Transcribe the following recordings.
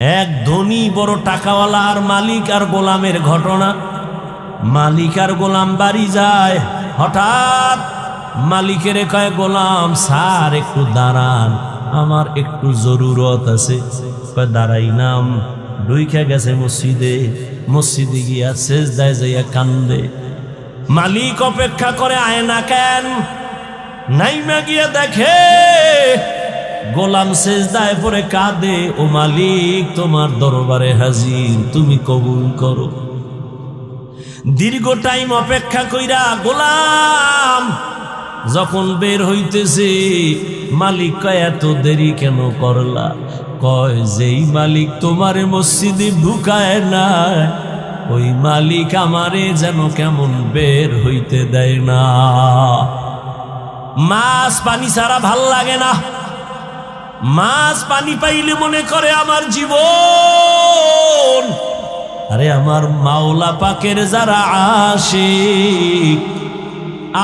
এক ধনী বড় টাকাওয়ালা আর মালিক আর গোলামের ঘটনা। মালিক আর গোলাম বাড়ি যায়, হঠাৎ মালিকের কয়, গোলাম স্যার একটু দাঁড়ান, আমার একটু জরুরত আছে। কয় দাঁড়াই নাম। ঢুইকা গেছে মসজিদে গিয়া সেজদায় যাইয়া কান্দে। মালিক অপেক্ষা করে, আয় না কেন? নাইমা গিয়া দেখে গোলাম সেজদায় পড়ে কাঁদে। ও মালিক, তোমার দরবারে হাজির, তুমি কবুল করো। দীর্ঘ টাইম অপেক্ষা কইরা গোলাম যখন বের হইতেছে, মালিক কয়, এত দেরি কেন করলা? কয়, যেই মালিক তোমারে মসজিদে ঢুকায় না, ওই মালিক আমারে যেন কেমন বের হইতে দেয় না। মাছ পানি ছাড়া ভাল লাগে না। মাছ পানি পাইলে মনে করে আমার জীবন। আরে আমার মাওলা পাকের যারা আশিক,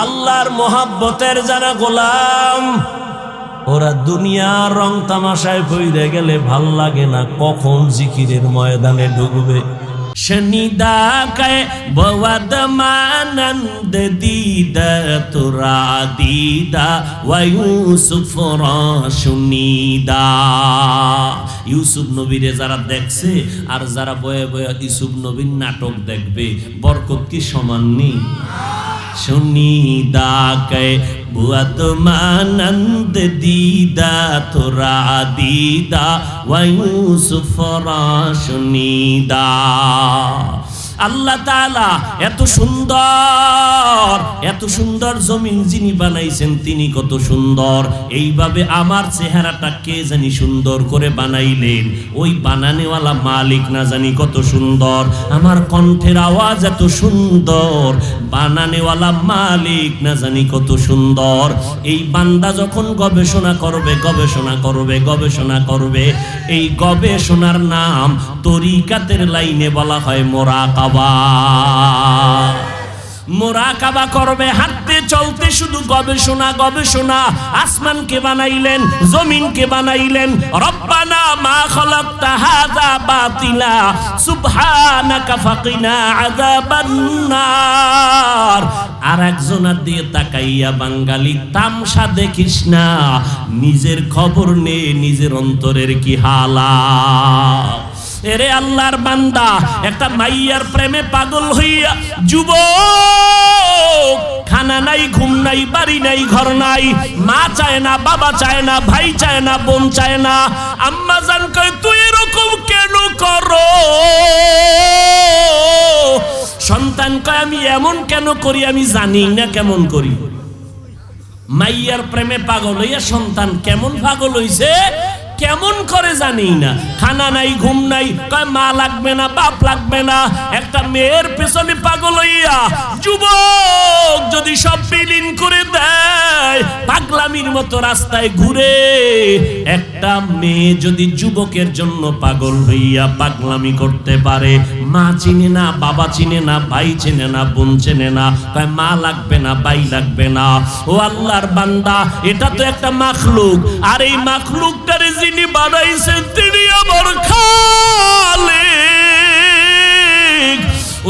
আল্লাহর মোহাব্বতের যারা গোলাম, ওরা দুনিয়ার রং তামাশায় পইরে গেলে ভাল লাগে না, কখন জিকিরের ময়দানে ঢুকবে। শনিদা কে বওয়াদ মানন্দ দিদা তোরা দিদা ওয়া ইউসুফ রাশুনিদা। ইউসুফ নবীরে যারা দেখছে আর যারা বয়ে বয়ে ইউসুফ নবীর নাটক দেখবে, বরকত কি সমান নেই? শনিদা কে বুয়াদ মানন্দ দিদা তোরা দিদা ওয়া ইউসুফ রাশুনিদা। আল্লাহ তাআলা এত সুন্দর জমিন যিনি বানাইছেন তিনি কত সুন্দর। এইভাবে আমার চেহারাটা কে জানি সুন্দর করে বানাইলেন, ওই বানানেওয়ালা মালিক না জানি কত সুন্দর। আমার কণ্ঠের আওয়াজ এত সুন্দর, বানানেওয়ালা মালিক না জানি কত সুন্দর। এই বান্দা যখন গবেষণা করবে, এই গবেষণার নাম তরিকাতের লাইনে বলা হয় মোরাকাবা করবে। হাঁটতে চলতে শুধু গবেষণা। আসমানকে বানাইলেন, জমিনকে বানাইলেন। রব্বানা মা খালাকতা হাযা বাতিলা সুবহানাকা ফাকিনা আযাবান নার। আর একজনের দিয়ে তাকাইয়া বাঙালি তামসা দেখিস না, নিজের খবর নে নিজের অন্তরের কি হালাত। এরে আল্লাহর বান্দা, একটা মাইয়ার প্রেমে পাগল হইয়া যুবক, খানা নাই, ঘুম নাই, বাড়ি নাই, ঘর নাই, মা চায় না, বাবা চায় না, ভাই চায় না, বোন চায় না। আম্মা জান কয়, তুই এরকম কেন করো? সন্তান কয়, আমি এমন কেন করি আমি জানি না কেমন করি। মাইয়ার প্রেমে পাগল হইয়া সন্তান কেমন পাগল হইছে, কেমন করে জানি না। খানা নাই, ঘুম নাই, কয় মা লাগবে না, বাপ লাগবে না। একটা মেয়ের পেছনে পাগল হইয়া যুবক যদি সব বিলীন করে দেয়, পাগলামির মতো রাস্তায় ঘুরে। একটা মেয়ে যদি যুবকের জন্য পাগল হইয়া পাগলামি করতে পারে, মা চিনে না, বাবা চিনে না, ভাই চিনে না, বোন চিনে না, কয় মা লাগবে না, ভাই লাগবে না। ও আল্লাহর বান্দা, এটা তো একটা মাখলুক, আর এই মাখলুকটারে যিনি বানাইছেন তিনি আমার খালিক।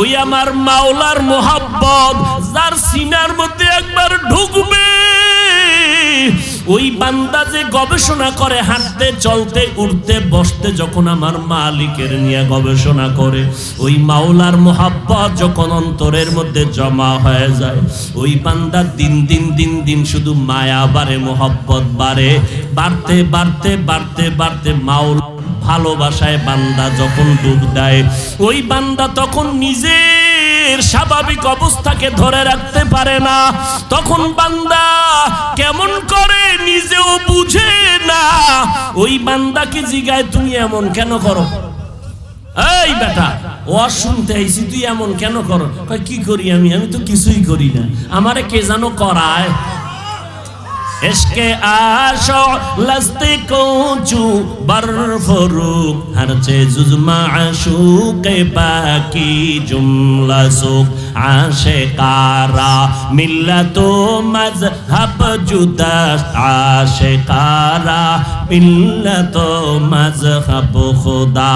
ওই আমার মাওলার মোহাব্বত যার সিনার মধ্যে একবার ঢুকবে, ওই বান্দা যে গবেষণা করে, হাঁটতে চলতে উঠতে বসতে যখন আমার মালিকের নিয়ে গবেষণা করে, ওই মাওলার মোহাব্বত যখন অন্তরের মধ্যে জমা হয়ে যায়, ওই বান্দা দিন দিন শুধু মায়া বাড়ে, মোহাব্বত বাড়তে মাওলা ভালোবাসায় বান্দা যখন ডুব দেয়, ওই বান্দা তখন নিজের স্বাভাবিক অবস্থাকে ধরে রাখতে পারে না। তখন বান্দা কেমন করে নিজেও বুঝে না। ওই বান্দাকে জিগায়, তুমি এমন কেন করো? এই বেটা, ওয়াজ শুনতে আইছি, তুই এমন কেন করো? কি করি আমি তো কিছুই করি না, আমারে কে জানো করায়। इश्क़े आशो लस्ते कोचू बरफरूक हर चीज़ माशूक़े बाकी जुमला सुख आशिकारा मिल्लतो मज़हब जुदा आशिकारा मिल्लतो मज़हब खुदा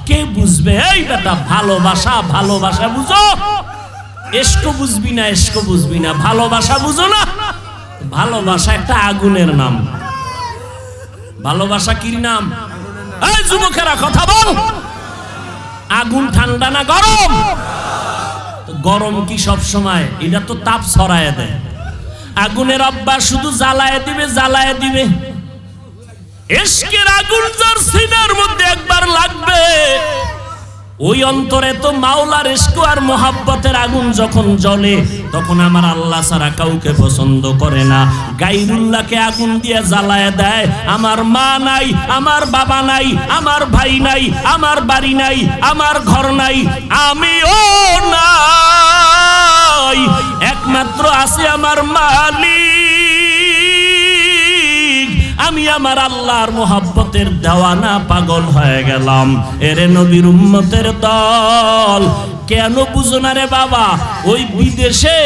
কে বুঝবে এই বেটা ভালোবাসা ভালোবাসা বুঝো ইশক বুঝবি না ইশক বুঝবি না ভালোবাসা বুঝো না ভালোবাসা একটা আগুনের নাম ভালোবাসা কি নাম এই যুবকেরা কথা বল আগুন ঠান্ডা না গরম তো গরম কি সব সময় এটা তো তাপ ছড়ায় দেয় আগুনের অভ্যাস শুধু জ্বালায় দিবে ইশকের আগুন যার সিনার মধ্যে একবার লাগবে ওই অন্তরে তো মাওলার ইশক আর মোহাব্বতের আগুন যখন জ্বলে তখন আমার আল্লাহ ছাড়া কাউকে পছন্দ করে না গায়রুল্লাহকে আগুন দিয়ে জ্বালায় দেয় আমার মা নাই আমার বাবা নাই আমার ভাই নাই আমার বাড়ি নাই আমার ঘর নাই আমিও নাই একমাত্র আছে আমার মালিক আমি আমার আল্লাহর মোহাব্বতের দেওয়ানা পাগল হয়ে গেলাম এরে নবীর উম্মতের দল কেন বুঝো না রে বাবা ওই বিদেশে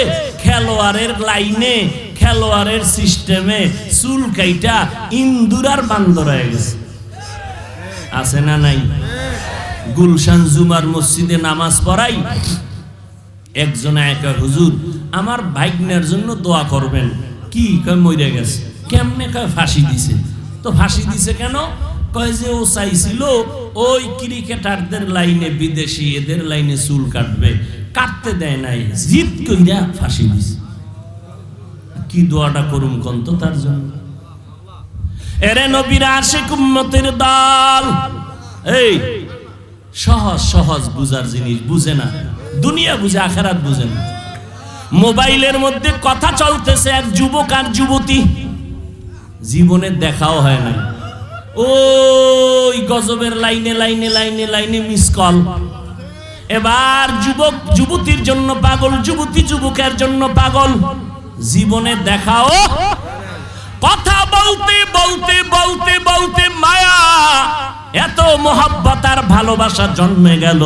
খেলোয়াড়ের লাইনে খেলোয়াড়ের সিস্টেমে চুল কাইটা ইন্দুরার বান্দর হয়ে গেছে আছে না নাই গুলশান জুমার মসজিদে নামাজ পড়াই একজন একা হুজুর আমার ভাগ্নের জন্য দোয়া করবেন কি কয় মরে গেছে কেমনে কয় ফাঁসি দিছে তো ফাঁসি দিছে কেন কয় যে ও চাইছিল ওই ক্রিকেটারদের লাইনে বিদেশি এদের লাইনে চুল কাটবে কাটতে দেয় নাই জিদ কইরা ফাঁসি দিছে কি দোয়াটা করুম কোন তো তার জন্য এরে নবীর আশিক উম্মতের দল এই সহজ সহজ বুঝার জিনিস বুঝে না দুনিয়া বুঝে আখিরাত বুঝে না মোবাইলের মধ্যে কথা চলতেছে এক যুবক আর যুবতী জীবনে দেখাও হয় না ওই গজবের লাইনে লাইনে লাইনে লাইনে মিস কল এবার যুবক যুবতীর জন্য পাগল যুবতী যুবকের জন্য পাগল জীবনে দেখাও কথা বলতে বলতে বলতে বলতে মায়া এত মোহাব্বত আর ভালোবাসা জন্মে গেল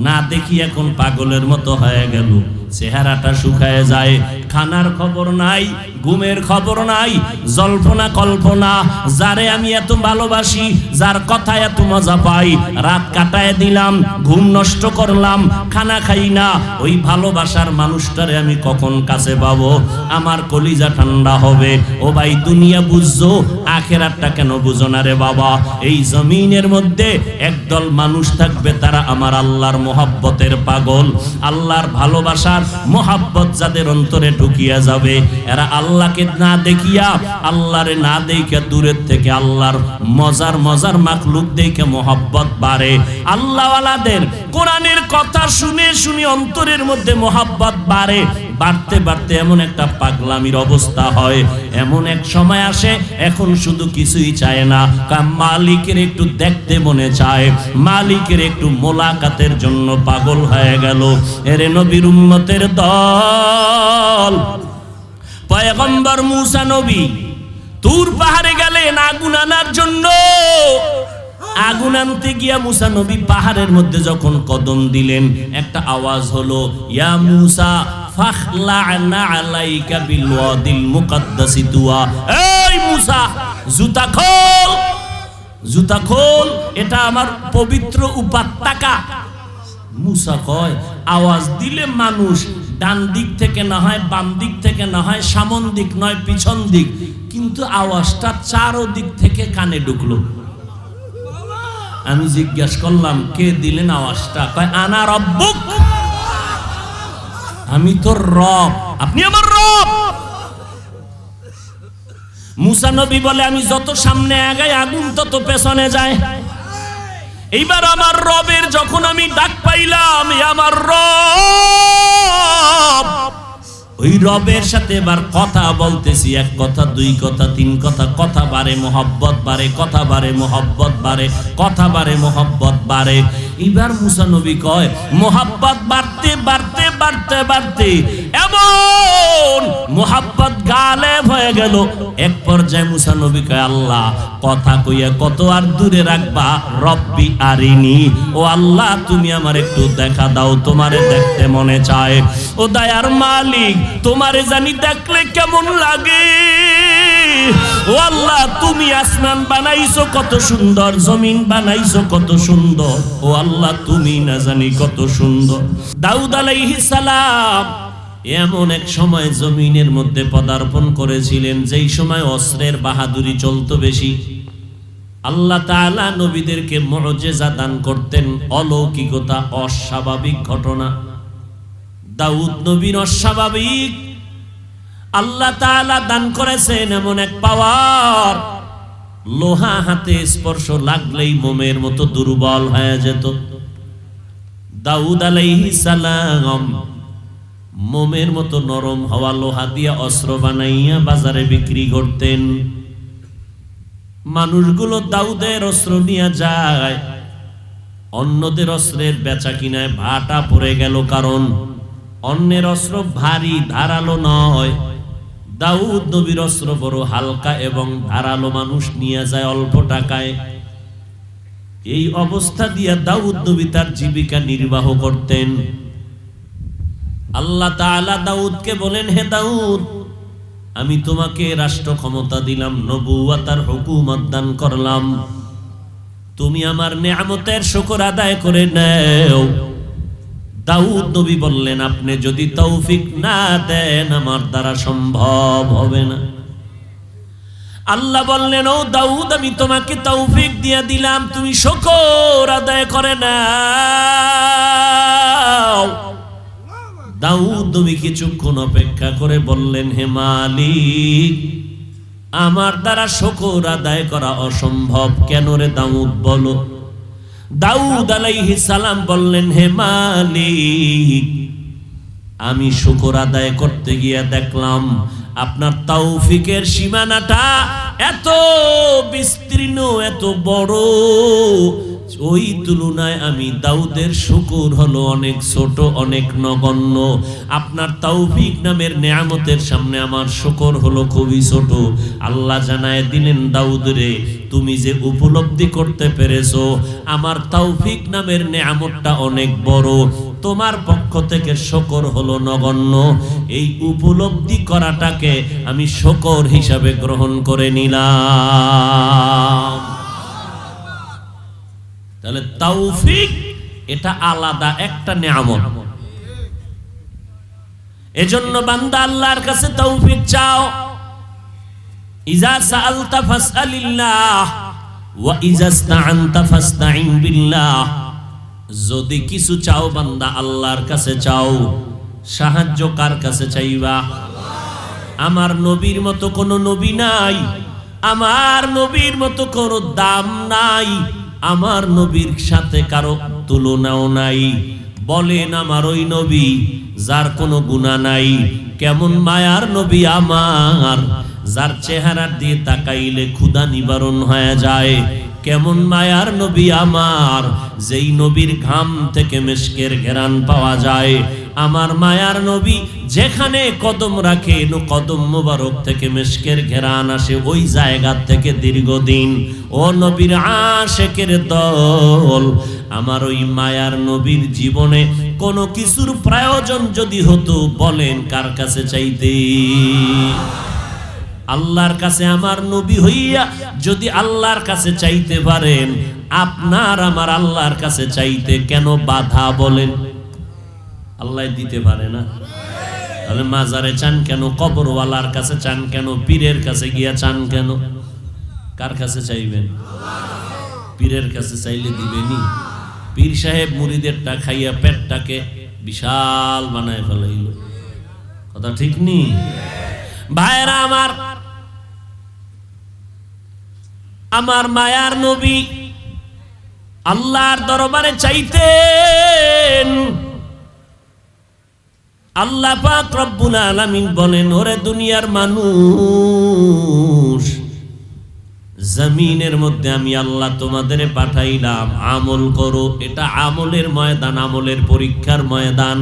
না দেখি এখন পাগলের মতো হয়ে গেল চেহারাটা শুকায় যায় খানার খবর নাই ঘুমের খবর নাই জল্পনা কল্পনা যারে আমি এত ভালোবাসি যার কথা এত মজা পাই রাত কাটায় দিলাম ঘুম নষ্ট করলাম খানা খাই না ওই ভালোবাসার মানুষটারে আমি কখন কাছে পাবো আমার কলিজা ঠান্ডা হবে ও ভাই দুনিয়া বুঝছো আখিরাতটা কেন বুঝো না রে বাবা এই জমিনের মধ্যে একদল মানুষ থাকবে তারা আমার আল্লাহর মোহাব্বতের পাগল আল্লাহর ভালোবাসার মোহাব্বত যাদের অন্তরে ঢুকিয়া যাবে এরা আল্লাহকে না দেখিয়া আল্লাহরে না দেখিয়া দূরের থেকে আল্লাহর মজার মজার মাখলুক দেখে মোহাব্বত বাড়ে আল্লাহওয়ালাদের কোরআনের কথা শুনে শুনে অন্তরের মধ্যে মোহাব্বত বাড়ে বাড়তে বাড়তে এমন একটা পাগলামির অবস্থা হয় এমন এক সময় আসে এখন শুধু কিছুই চায় না মালিকের একটু দেখতে মনে চায় মালিকের একটু মোলাকাতের জন্য পাগল হয়ে গেল এরে নবীর উম্মতের দল পয়গম্বর মুসা নবী তুর পাহাড়ে গেলেন আগুন আনার জন্য আগুন আনতে গিয়া মুসা নবী পাহাড়ের মধ্যে যখন কদম দিলেন একটা আওয়াজ হলো ইয়া মুসা ফাখলা'না আলাইকা বিল ওয়াদিল মুকাদ্দাসি তুয়া এই মুসা জুতা খোল এটা আমার পবিত্র উপত্যকা মুসা কয় আওয়াজ দিলে মানুষ ডান দিক থেকে না হয় বাম দিক থেকে না হয় সামন দিক নয় পিছন দিক কিন্তু আওয়াজটা চারো দিক থেকে কানে ঢুকলো আমি জিজ্ঞাসা করলাম কে দিলেন আওয়াজটা কয় আনা রব্বুক আমি তোর রব আপনি আমার রব মুসা নবী বলে আমি যত সামনে আগাই আগুন তত পেছনে যায় এইবার আমার রবের যখন আমি ডাক পাইলাম আমার রব ওই রবের সাথে এবার কথা বলতেছি এক কথা দুই কথা তিন কথা কথা বাড়ে মোহব্বত বাড়ে কথা বাড়ে মোহব্বত বাড়ে কথা বাড়ে মোহব্বত বাড়ে এবার মুসা নবী কয় মোহাব্বত বাড়তে বাড়তে বাড়তে বাড়তে এমন মোহাব্বত গালেব হয়ে গেল, এক পর্যায়ে মুসা নবী কয় আল্লাহ কথা কইয়া কত আর দূরে রাখবা, রব্বি আরিনি, ও আল্লাহ তুমি আমার একটু দেখা দাও, তোমারে দেখতে মনে চায়। ও দয়ার মালিক তোমারে জানি দেখলে কেমন লাগে। ও আল্লাহ তুমি আসমান বানাইছো কত সুন্দর, জমিন বানাইছো কত সুন্দর, ও আল্লাহ তুমি না জানি কত সুন্দর। দাউদ আলাইহিস সালাম এমন এক সময় জমিনের মধ্যে পদার্পণ করেছিলেন যেই সময় অস্ত্রের বাহাদুরি চলতো বেশি। আল্লাহ তাআলা নবীদেরকে মুআজিজা দান করতেন, অলৌকিকতা, অস্বাভাবিক ঘটনা। দাউদ নবীর অস্বাভাবিক আল্লাহ তাআলা দান করেছেন এমন এক পাওয়ার, লোহা হাতে স্পর্শ লাগলেই মোমের মতো দুর্বল হয়ে যেত। দাউদ আলাইহিস সালাম মোমের মতো নরম হওয়া লোহা দিয়ে অস্ত্র বানাইয়া বাজারে বিক্রি করতেন। মানুষগুলো দাউদের অস্ত্র নিয়ে যায়, অন্যদের অস্ত্রের বেচা কিনায় ভাটা পড়ে গেল, কারণ অন্যের অস্ত্র ভারী ধারালো নয়, দাউদ নবীর অস্ত্র বড় হালকা এবং ধারালো, মানুষ নিয়ে যায় অল্প টাকায়। এই অবস্থা দিয়া দাউদ নবী তার জীবিকা নির্বাহ করতেন। আল্লাহ তাআলা দাউদকে বলেন, হে দাউদ আমি তোমাকে রাষ্ট্র ক্ষমতা দিলাম, নবুয়তার হুকুমত দান করলাম, তুমি আমার নেয়ামতের শুকর আদায় করে নাও। দাউদ নবী বললেন আপনি যদি তৌফিক না দেন আমার দ্বারা সম্ভব হবে না। আল্লাহ বললেন ও দাউদ আমি তোমাকে তৌফিক দিয়ে দিলাম, তুমি শুকর আদায় করে নাও। দাউদ নবী কিছুক্ষণ অপেক্ষা করে বললেন হে মালিক আমার দ্বারা শুকর আদায় করা অসম্ভব, কেন রে দাউদ বলো। দাউদ আলাইহিস সালাম বললেন হে মালিক আমি শুকর আদায় করতে গিয়ে দেখলাম আপনার তৌফিকের সীমানাটা এত বিস্তীর্ণ, এত বড়, ওই তুলনায় আমি দাউদের শুকর হলো অনেক ছোট, অনেক নগণ্য। আপনার তৌফিক নামের নেয়ামতের সামনে আমার শুকর হলো খুবই ছোট। আল্লাহ জানায় দিলেন দাউদ রে তুমি যে উপলব্ধি করতে পেরেছো আমার তৌফিক নামের নেয়ামতটা অনেক বড়, তোমার পক্ষ থেকে শুকর হলো নগণ্য। এই উপলব্ধি করাটাকে আমি শুকর হিসাবে গ্রহণ করে নিলাম। তাহলে তৌফিক এটা আলাদা একটা নিয়ামত। এজন্য বান্দা আল্লাহর কাছে তৌফিক চাও। ইজা সাআলতা ফাসআলিল্লাহ ওয়া ইজা ইসতাআনতা ফাসতাইন বিল্লাহ। যদি কিছু চাও বান্দা আল্লাহর কাছে চাও। সাহায্য কার কাছে চাইবা? আমার নবীর মতো কোনো নবী নাই, আমার নবীর মতো কোনো দাম নাই, আমার নবীর সাথে কারো তুলনাও নাই। বলেন আমার ওই নবী যার কোনো গুনাহ নাই, কেমন মায়ার নবী আমার, যার চেহারা দিয়ে তাকাইলে ক্ষুধা নিবারণ হয়ে যায়। কেমন মায়ার নবী আমার, যেই নবীর ঘাম থেকে মিশকের ঘেরান পাওয়া যায়। আমার মায়ার নবী যেখানে কদম রাখে কদম মোবারক থেকে মিশকের ঘেরান আসে, ওই জায়গা থেকে দীর্ঘদিন। ও নবীর আশিকের দল, আমার ওই মায়ার নবীর জীবনে কোনো কিছুর প্রয়োজন যদি হতো বলেন কার কাছে চাইতে? আল্লাহর কাছে আমার নবী হইয়া যদি আল্লাহর কাছে চাইতে পারেন, আপনার আমার আল্লাহর কাছে চাইতে কেন বাধা বলেন? আল্লাহ দিতে পারে না, তাহলে মাজারে চান কেন? কবরওয়ালার কাছে চান কেন? পীরের কাছে গিয়া চান কেন? কার কাছে চাইবেন? পীরের কাছে চাইলে দিবেনি? পীর সাহেব মুরিদেরটা খাইয়া পেটটাকে বিশাল বানায় ফেলাইল, কথা ঠিক নি? ভাইরা আমার, আমার মায়ার নবী আল্লাহর দরবারে চাইতেন। আল্লাহ পাক রব্বুল আলামিন বলেন ওরে দুনিয়ার মানুষ, জমিনের মধ্যে আমি আল্লাহ তোমাদের পাঠাইলাম, আমল করো। এটা আমলের ময়দান, আমলের পরীক্ষার ময়দান।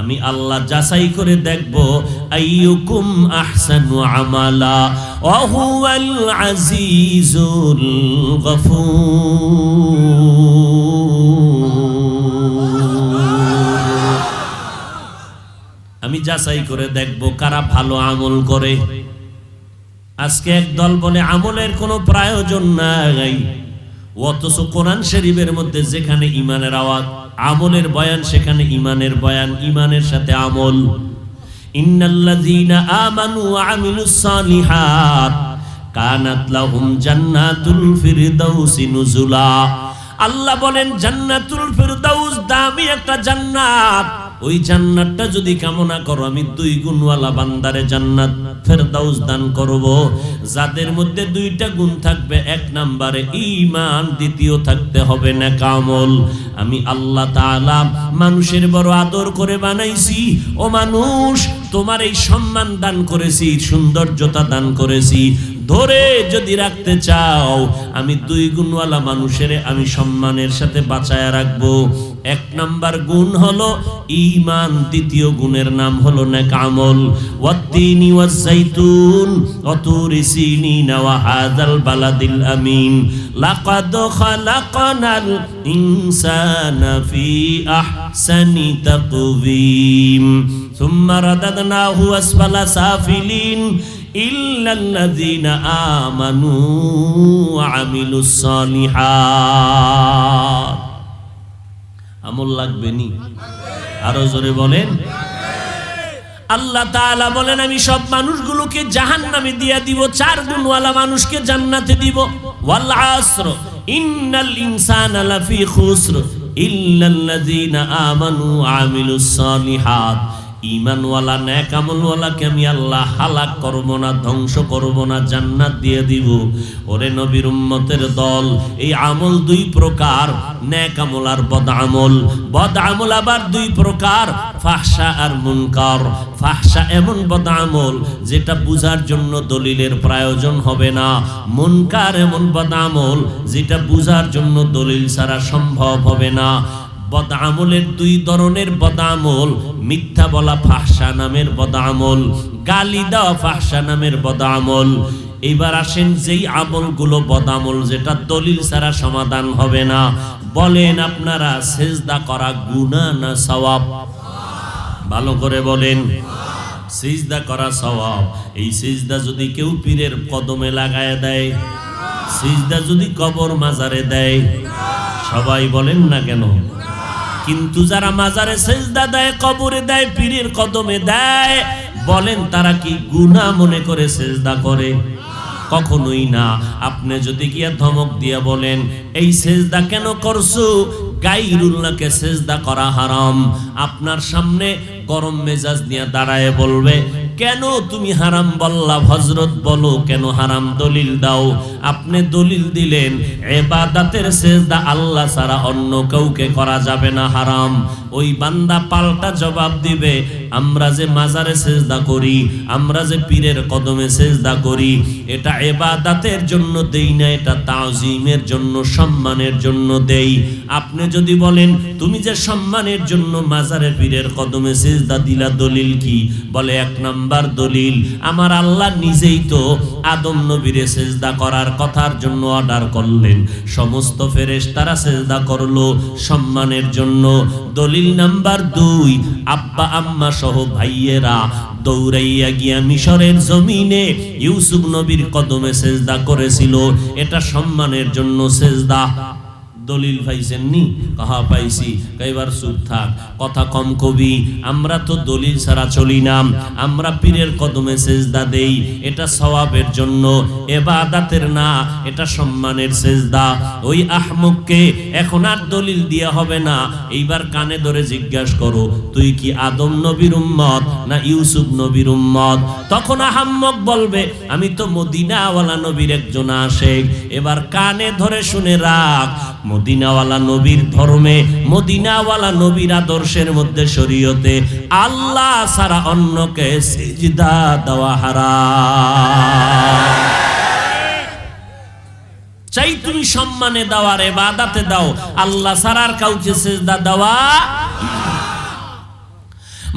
আমি আল্লাহ যাচাই করে দেখব আইয়ুকুম আহসানু আমালা ওয়া হুয়াল আজিজুল গফুর। আমি যাচাই করে দেখব কারা ভালো আমল করে। আজকে একদল বলে আমলের কোনো প্রয়োজন নাই, অথচ কোরআন শরীফের মধ্যে যেখানে ঈমানের আওয়াজ, আমলের বয়ান, সেখানে ঈমানের বয়ান, ঈমানের সাথে আমল। ইন্নাল্লাযীনা আমানু ওয়া আমিলুস সালিহাত কানাত লাহুম জান্নাতুল ফিরদাউসি নুজুলা। আল্লাহ বলেন জান্নাতুল ফিরদাউস দামি একটা জান্নাত। ওই জান্নাতটা যদি কামনা করো, আমি 2 গুণওয়ালা বান্দারে জান্নাত ফেরদাউস দান করব, যাদের মধ্যে 2টা গুণ থাকবে। 1 নম্বরে ঈমান, দ্বিতীয় থাকতে হবে নেক আমল। আমি আল্লাহ তাআলা মানুষের বড় আদর করে বানাইছি। ও মানুষ, তোমার এই সম্মান দান করেছি, সৌন্দর্যতা দান করেছি, ধরে যদি রাখতে চাও, আমি 2 গুণওয়ালা মানুষের আমি সম্মানের সাথে বাঁচায়া রাখবো। 1 নাম্বার গুণ হলো ঈমান, দ্বিতীয় গুণের নাম হলো নেক আমল। ওয়াত্তিনি ওয়াজ-যাইতুন ওয়া তুরি সিনিন ওয়া হাযাল বালাদিল আমিন লাকাদ খালাকনাল ইনসানা ফি আহসানি তাকওয়িম সুম্মা রাদাদনাহু আসফালা সাফিলিন ইল্লাল্লাযীনা আমানু ওয়া আমিলুস সালিহাত। আমল লাগবে নি? আরো জোরে বলেন। আল্লাহ তাআলা বলেন আমি সব মানুষগুলোকে জাহান্নামে দিয়ে দিব, 4 গুণওয়ালা মানুষকে জান্নাতে দিব। ওয়াল আসর ইন্নাল ইনসানা লাফি খুসর ইল্লাল্লাযীনা আমানু ওয়া আমিলুস সালিহাত। ঈমানওয়ালা নেক আমলওয়ালাকে আমি আল্লাহ হালাক করব না, ধ্বংস করব না, জান্নাত দিয়ে দিব। ওরে নবীর উম্মতের দল, এই আমল 2 প্রকার, নেক আমল আর বদ আমল। বদ আমল আবার 2 প্রকার, ফাহশা আর মুনকার। ফাহশা এমন বদ আমল যেটা বুঝার জন্য দলিলের প্রয়োজন হবে না। মুনকার এমন বদ আমল যেটা বুঝার জন্য দলিল ছাড়া সম্ভব হবে না। বদ আমলের 2 ধরনের বদ আমল, মিথ্যা বলা ফাহশা নামের বদ আমল, গালি দেওয়া ফাহশা নামের বদ আমল। এবার আসেন যেই আমলগুলো বদ আমল, যেটা দলিল ছাড়া সমাধান হবে না, বলেন আপনারা সিজদা করা গুনাহ না সওয়াব? ভালো করে বলেন। সিজদা করা সওয়াব। এই সিজদা যদি কেউ পীরের কদমে লাগায় দেয়, সিজদা যদি কবর মাজারে দেয়, সবাই বলেন না কেন? কিন্তু যারা মাজারে সিজদা দেয়, কবরে দেয়, পীরের কদমে দেয়, বলেন তারা কি গুনাহ মনে করে সিজদা করে? কখনোই না। আপনি যদি গিয়া ধমক দিয়া বলেন এই সিজদা কেন করছো, গায়রুল্লাহকে সিজদা করা হারাম, আপনার সামনে গরম মেজাজ নিয়ে দাঁড়ায় বলবে কেন তুমি হারাম বললা, হযরত বলো কেন হারাম, দলিল দাও। আপনি দলিল দিলেন ইবাদতের সিজদা আল্লাহ ছাড়া অন্য কাউকে করা যাবে না, হারাম। ওই বান্দা পাল্টা জবাব দিবে আমরা যে মাজারে সিজদা করি, আমরা যে পীরের কদমে সিজদা করি, এটা ইবাদতের জন্য দেই না, এটা তাজিমের জন্য, সম্মানের জন্য দেই। আপনি যদি বলেন তুমি যে সম্মানের জন্য মাজারে পীরের কদমে সিজদা দিলা, দলিল কি? বলে 1 নাম্বার দলিল, আমার আল্লাহ নিজেই তো আদম নবীরে সিজদা করার কথার জন্য অর্ডার করলেন, সমস্ত ফেরেশতারা সিজদা করলো সম্মানের জন্য। দলিল নাম্বার 2, আব্বা আম্মা সহ ভাইয়েরা দৌড়াইয়া গিয়া মিশরের জমিনে ইউসুফ নবীর কদমে সিজদা করেছিল, এটা সম্মানের জন্য সিজদা। দলিল পাইছেন নি? কাহা পাইছি। কয়বার চুপ থাক, কথা কম কবি। আমরা তো দলিল ছাড়া চলি না, আমরা পীরের কদমে সিজদা দেই, এটা সওয়াবের জন্য, ইবাদতের না, এটা সম্মানের সিজদা। ওই আহমককে এখন আর দলিল দিয়া হবে না, এইবার কানে ধরে জিজ্ঞাসা করো তুই কি আদম নবীর উম্মত না ইউসুফ নবীর উম্মত? তখন আহমক বলবে আমি তো মদিনাওয়ালা নবীর একজন আশিক। এবার কানে ধরে শুনে রাখ, মদিনাওয়ালা নবীর ধর্মে, মদিনাওয়ালা নবীর আদর্শের মধ্যে, শরীয়তে আল্লাহ ছাড়া অন্যকে সিজদা দেওয়া হারাম। চাই তুমি সম্মানে দাও আর ইবাদতে দাও, আল্লাহ ছাড়া আর কাউকে সিজদা দেওয়া।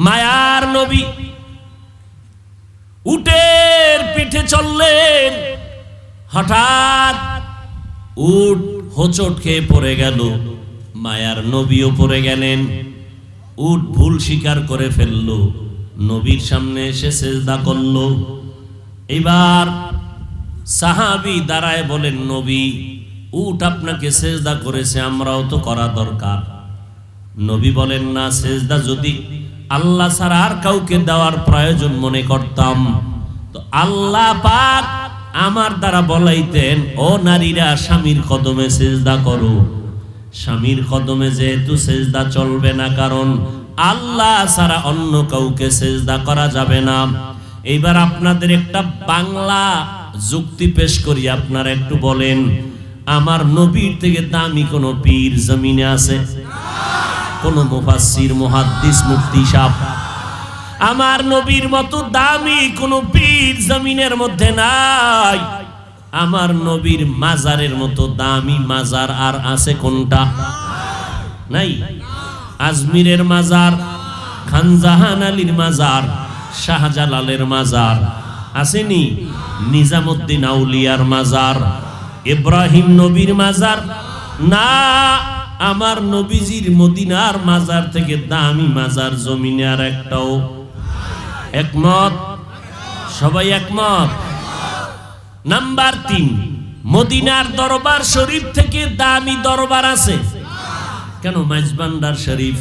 মায়ার নবী উটের পিঠে চললেন, হঠাৎ উট হোঁচট খেয়ে পড়ে গেল, মায়ার নবীও পড়ে গেলেন। উট ভুল স্বীকার করে ফেললো, নবীর সামনে এসে সিজদা করলো। এবার সাহাবী দাঁড়ায় বলেন, নবী উট আপনাকে সিজদা করেছে, আমরাও তো করা দরকার। নবী বলেন, না, সিজদা যদি আল্লাহ ছাড়া আর কাউকে দেওয়ার প্রয়োজন মনে করতাম তো আল্লাহ পাক আমার দ্বারা বলাইতেন, ও নারীরা স্বামীর কদমে সিজদা করো। স্বামীর কদমে যেহেতু সিজদা চলবে না, কারণ আল্লাহ ছাড়া অন্য কাউকে সিজদা করা যাবে না। এইবার আপনাদের একটা বাংলা যুক্তি পেশ করি, আপনারা একটু বলেন, আমার নবীর থেকে দামি কোন পীর জমিনে আছে? কোন মুফাসসির, মুহাদ্দিস, মুফতি সাহেব? আমার নবীর মতো দামি কোন পীর জমিনের মধ্যে নাই। আমার নবীর মাজারের মতো দামি মাজার আর আছে কোনটা? নাই। আজমিরের মাজার, খানজাহান আলীর মাজার, শাহজালালের মাজার আসেনি? নিজামুদ্দিন আউলিয়ার মাজার, ইব্রাহিম নবীর মাজার না, আমার নবীজির মদিনার মাজার থেকে দামি মাজার জমিনে আর একটাও। একমত? সবাই একমত? নাম্বার 3, মদিনার দরবার শরীফ থেকে দামি দরবার আছে কেন? মাইজবান্ডার শরীফ,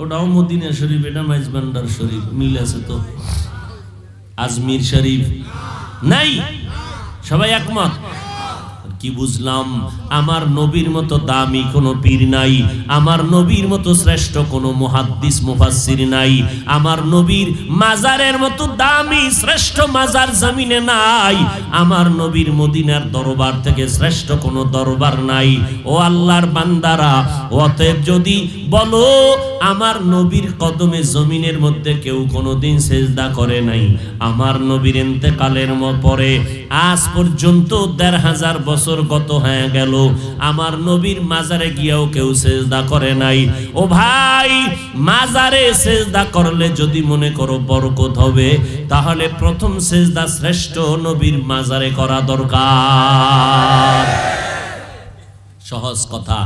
ওটাও মদিনা শরীফ, এটা মাইজবান্ডার শরীফ, মিল আছে তো। আজমির শরীফ নাই। সবাই একমত? কি বুঝলাম? আমার নবীর মতো দামি কোনো পীর নাই, আমার নবীর মতো শ্রেষ্ঠ কোনো মুহাদ্দিস, মুফাসসির নাই, আমার নবীর মাজারের মতো দামি শ্রেষ্ঠ মাজার জমিনে নাই, আমার নবীর মদিনার দরবার থেকে শ্রেষ্ঠ কোনো দরবার নাই। ও আল্লাহর বান্দারা, অতএব যদি বলো আমার নবীর কদমে জমিনের মধ্যে কেউ কোনোদিন সিজদা করে নাই, আমার নবীর ইন্তেকালের পরে আজ পর্যন্ত ১৫০০ বছর গত হয়ে গেল, আমার নবীর মাজারে গিয়েও কেউ সিজদা করে নাই। ও ভাই, মাজারে সিজদা করলে যদি মনে করো বরকত হবে, তাহলে প্রথম সিজদা শ্রেষ্ঠ নবীর মাজারে করা দরকার। সহজ কথা,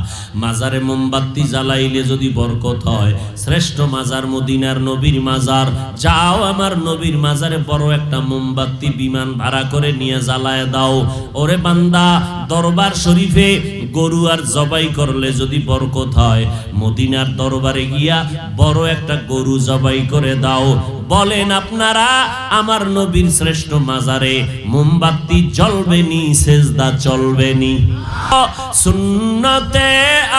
মাজারে মোমবাতি জ্বালাইলে যদি বরকত হয়, শ্রেষ্ঠ মাজার মদিনার নবীর মাজার। যাও আমার নবীর মাজারে বড় একটা মোমবাতি বিমান ভাড়া করে নিয়ে জ্বালায় দাও। ওরে বান্দা, দরবার শরীফে গরু আর জবাই করলে যদি বরকত হয়, মদিনার দরবারে গিয়া বড় একটা গরু জবাই করে দাও। বলেন আপনারা, আমার নবীর শ্রেষ্ঠ মাজারে মোমবাতি জ্বলবে নি, সিজদা চলবে নি? সুন্নতে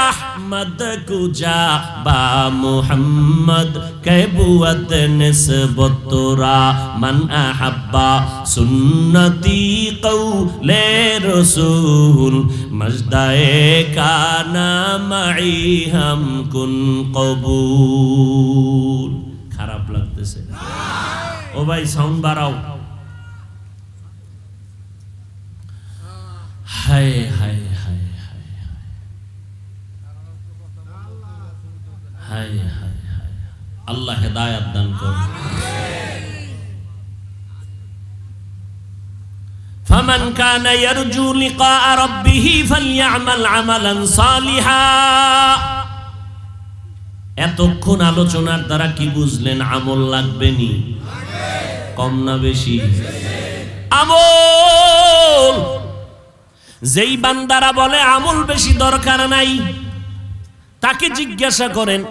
আহমদ কুজা বা মুহাম্মদ কেবুয়াত নিসবত তোরা মান আহাব্বা সুন্নতি কওলে রাসূল মজদায়ে কানা মাই হাম কুন কবুল। খারাপ লাগতেছে? ও ভাই সাউন্ড বাড়াও। হায় হায় হায় হায় হায় হায়, আল্লাহ হেদায়েত দান করুন। ফামান কানা ইয়ারজু লিকা রাব্বিহি ফালইআমাল আমালান সালিহা। এতক্ষণ আলোচনার দ্বারা কি বুঝলেন? আমল লাগবে নি? কম না বেশি? আমল। যেই বান্দারা বলে আমল বেশি দরকার নাই, তাকে জিজ্ঞাসা করেন,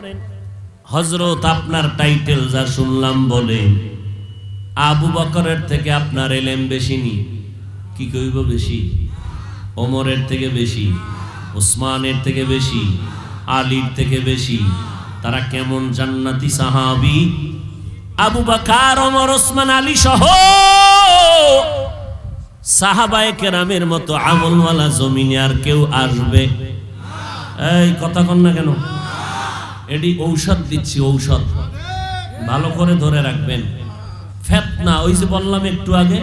হযরত আপনার টাইটেল যা শুনলাম বলে আবু বকরের থেকে আপনার ইলম বেশি নি? কি কইব বেশি? ওমরের থেকে বেশি, উসমানের থেকে বেশি, আলীর থেকে বেশি। তারা কেমন জান্নাতি সাহাবী? আবু বকর, ওমর, ওসমান, আলী সহ সাহাবায়ে কেরামের মতো আমলওয়ালা জমিনে আর কেউ আসবে? এই কথা কন না কেন? এটি ঔষধ দিচ্ছি, ঔষধ ভালো করে ধরে রাখবেন। ফিতনা, ওই যে বললাম একটু আগে,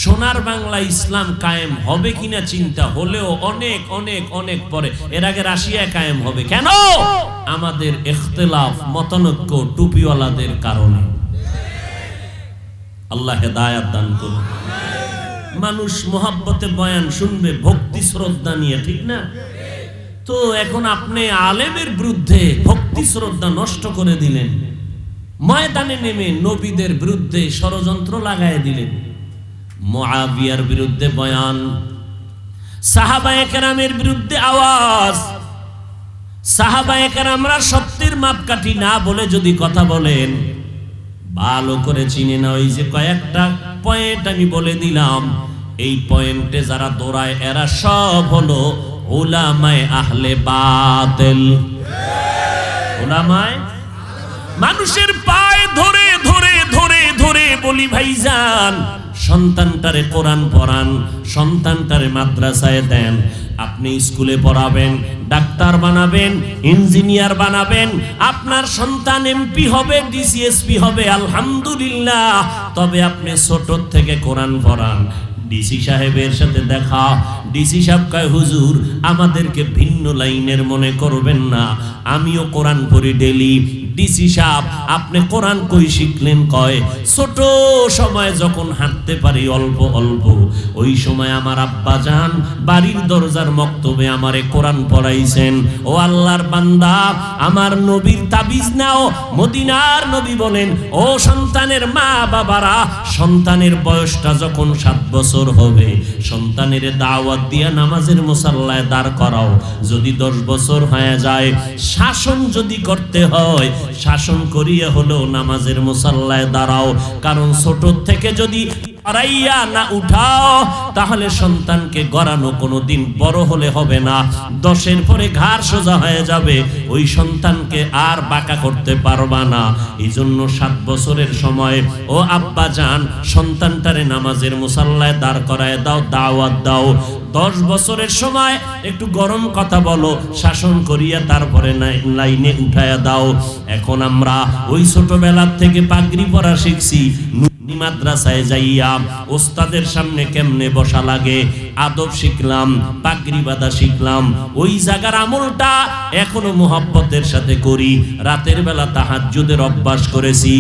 সোনার বাংলা ইসলাম কায়েম হবে কিনা চিন্তা হলেও অনেক অনেক অনেক পরে। এর আগে রাশিয়া কায়েম হবে কেন? আমাদের ইখতিলাফ, মতানৈক্য, টুপিওয়ালাদের কারণে। আল্লাহ হেদায়াত দান করুন। মানুষ মোহাব্বতে বয়ান শুনবে ভক্তি শ্রদ্ধা নিয়ে, ঠিক না? তো এখন আপনি আলেমের বিরুদ্ধে ভক্তি শ্রদ্ধা নষ্ট করে দিলেন, ময়দানে নেমে নবীদের বিরুদ্ধে ষড়যন্ত্র লাগায় দিলেন। মুআবিয়ার বিরুদ্ধে বয়ান, সাহাবায়ে কেরামের বিরুদ্ধে আওয়াজ। সাহাবায়ে কেরামরা সত্যের মাপকাঠি না বলে যদি কথা বলেন, ভালো করে চিনে না। ওই যে কয়েকটা পয়েন্ট আমি বলে দিলাম, এই পয়েন্টে যারা দৌড়ায় এরা সব হলো উলামায়ে আহলে বাতিল। উলামায়ে, মানুষের পায়ে ধরে ধরে ধরে ধরে বলি ভাইজান, সন্তানটারে কোরআন পড়ান, সন্তানটারে মাদ্রাসায় দেন। আপনি স্কুলে পড়াবেন, ডাক্তার বানাবেন, ইঞ্জিনিয়ার বানাবেন, আপনার সন্তান এমপি হবে, ডিসিএসপি হবে, আলহামদুলিল্লাহ। তবে আপনি ছোট থেকে কোরআন পড়ান। ডিসি সাহেবের সাথে দেখা, ডিসি সাহেব কয় হুজুর আমাদেরকে ভিন্ন লাইনের মনে করবেন না, আমিও কোরআন পড়ি ডেলি। ডিসি সাহেব আপনি কোরআন কই শিখলেন? কয় ছোট সময় যখন হাঁটতে পারি অল্প অল্প, ওই সময় আমার আব্বা জান বাড়ির দরজার মক্তবে আমারে কোরআন পড়াইছেন। ও আল্লাহর বান্দা, আমার নবীর তাবিজ নাও। মদিনার নবী বলেন, ও সন্তানের মা বাবারা, সন্তানের বয়সটা যখন 7 বছর হবে, সন্তানের দাওয়াত দিয়া নামাজের মুসাল্লায় দাঁড় করাও। যদি 10 বছর হয়ে যায়, শাসন যদি করতে হয়, শাসন করিয়া হলেও নামাজের মুসাল্লায় দাঁড়াও। কারণ ছোট থেকে যদি আড়াইয়া না উঠাও, তাহলে সন্তানকে গড়ানো কোনোদিন বড় হলে হবে না। 10-এর পরে ঘাড় সোজা হয়ে যাবে, ওই সন্তানকে আর বাঁকা করতে পারবা না। এই জন্য 7 বছরের সময় ও আব্বা জান সন্তানটারে নামাজের মুসাল্লায় দাঁড় করায় দাও, দাওয়াত দাও। 10 বছরের সময় একটু গরম কথা বলো, শাসন করিয়া তারপরে লাইনে উঠায়া দাও। এখন আমরা ওই ছোটবেলার থেকে পাগড়ি পরা শিখছি। মাদ্রাসায় যাইয়া ওস্তাদের সামনে কেমনে বসা লাগে আদব শিখলাম, পাগড়ি বাঁধা শিখলাম। ওই জায়গার আমলটা এখনো মুহাব্বতের সাথে করি। রাতের বেলা তাহাজ্জুদের অভ্যাস করেছি।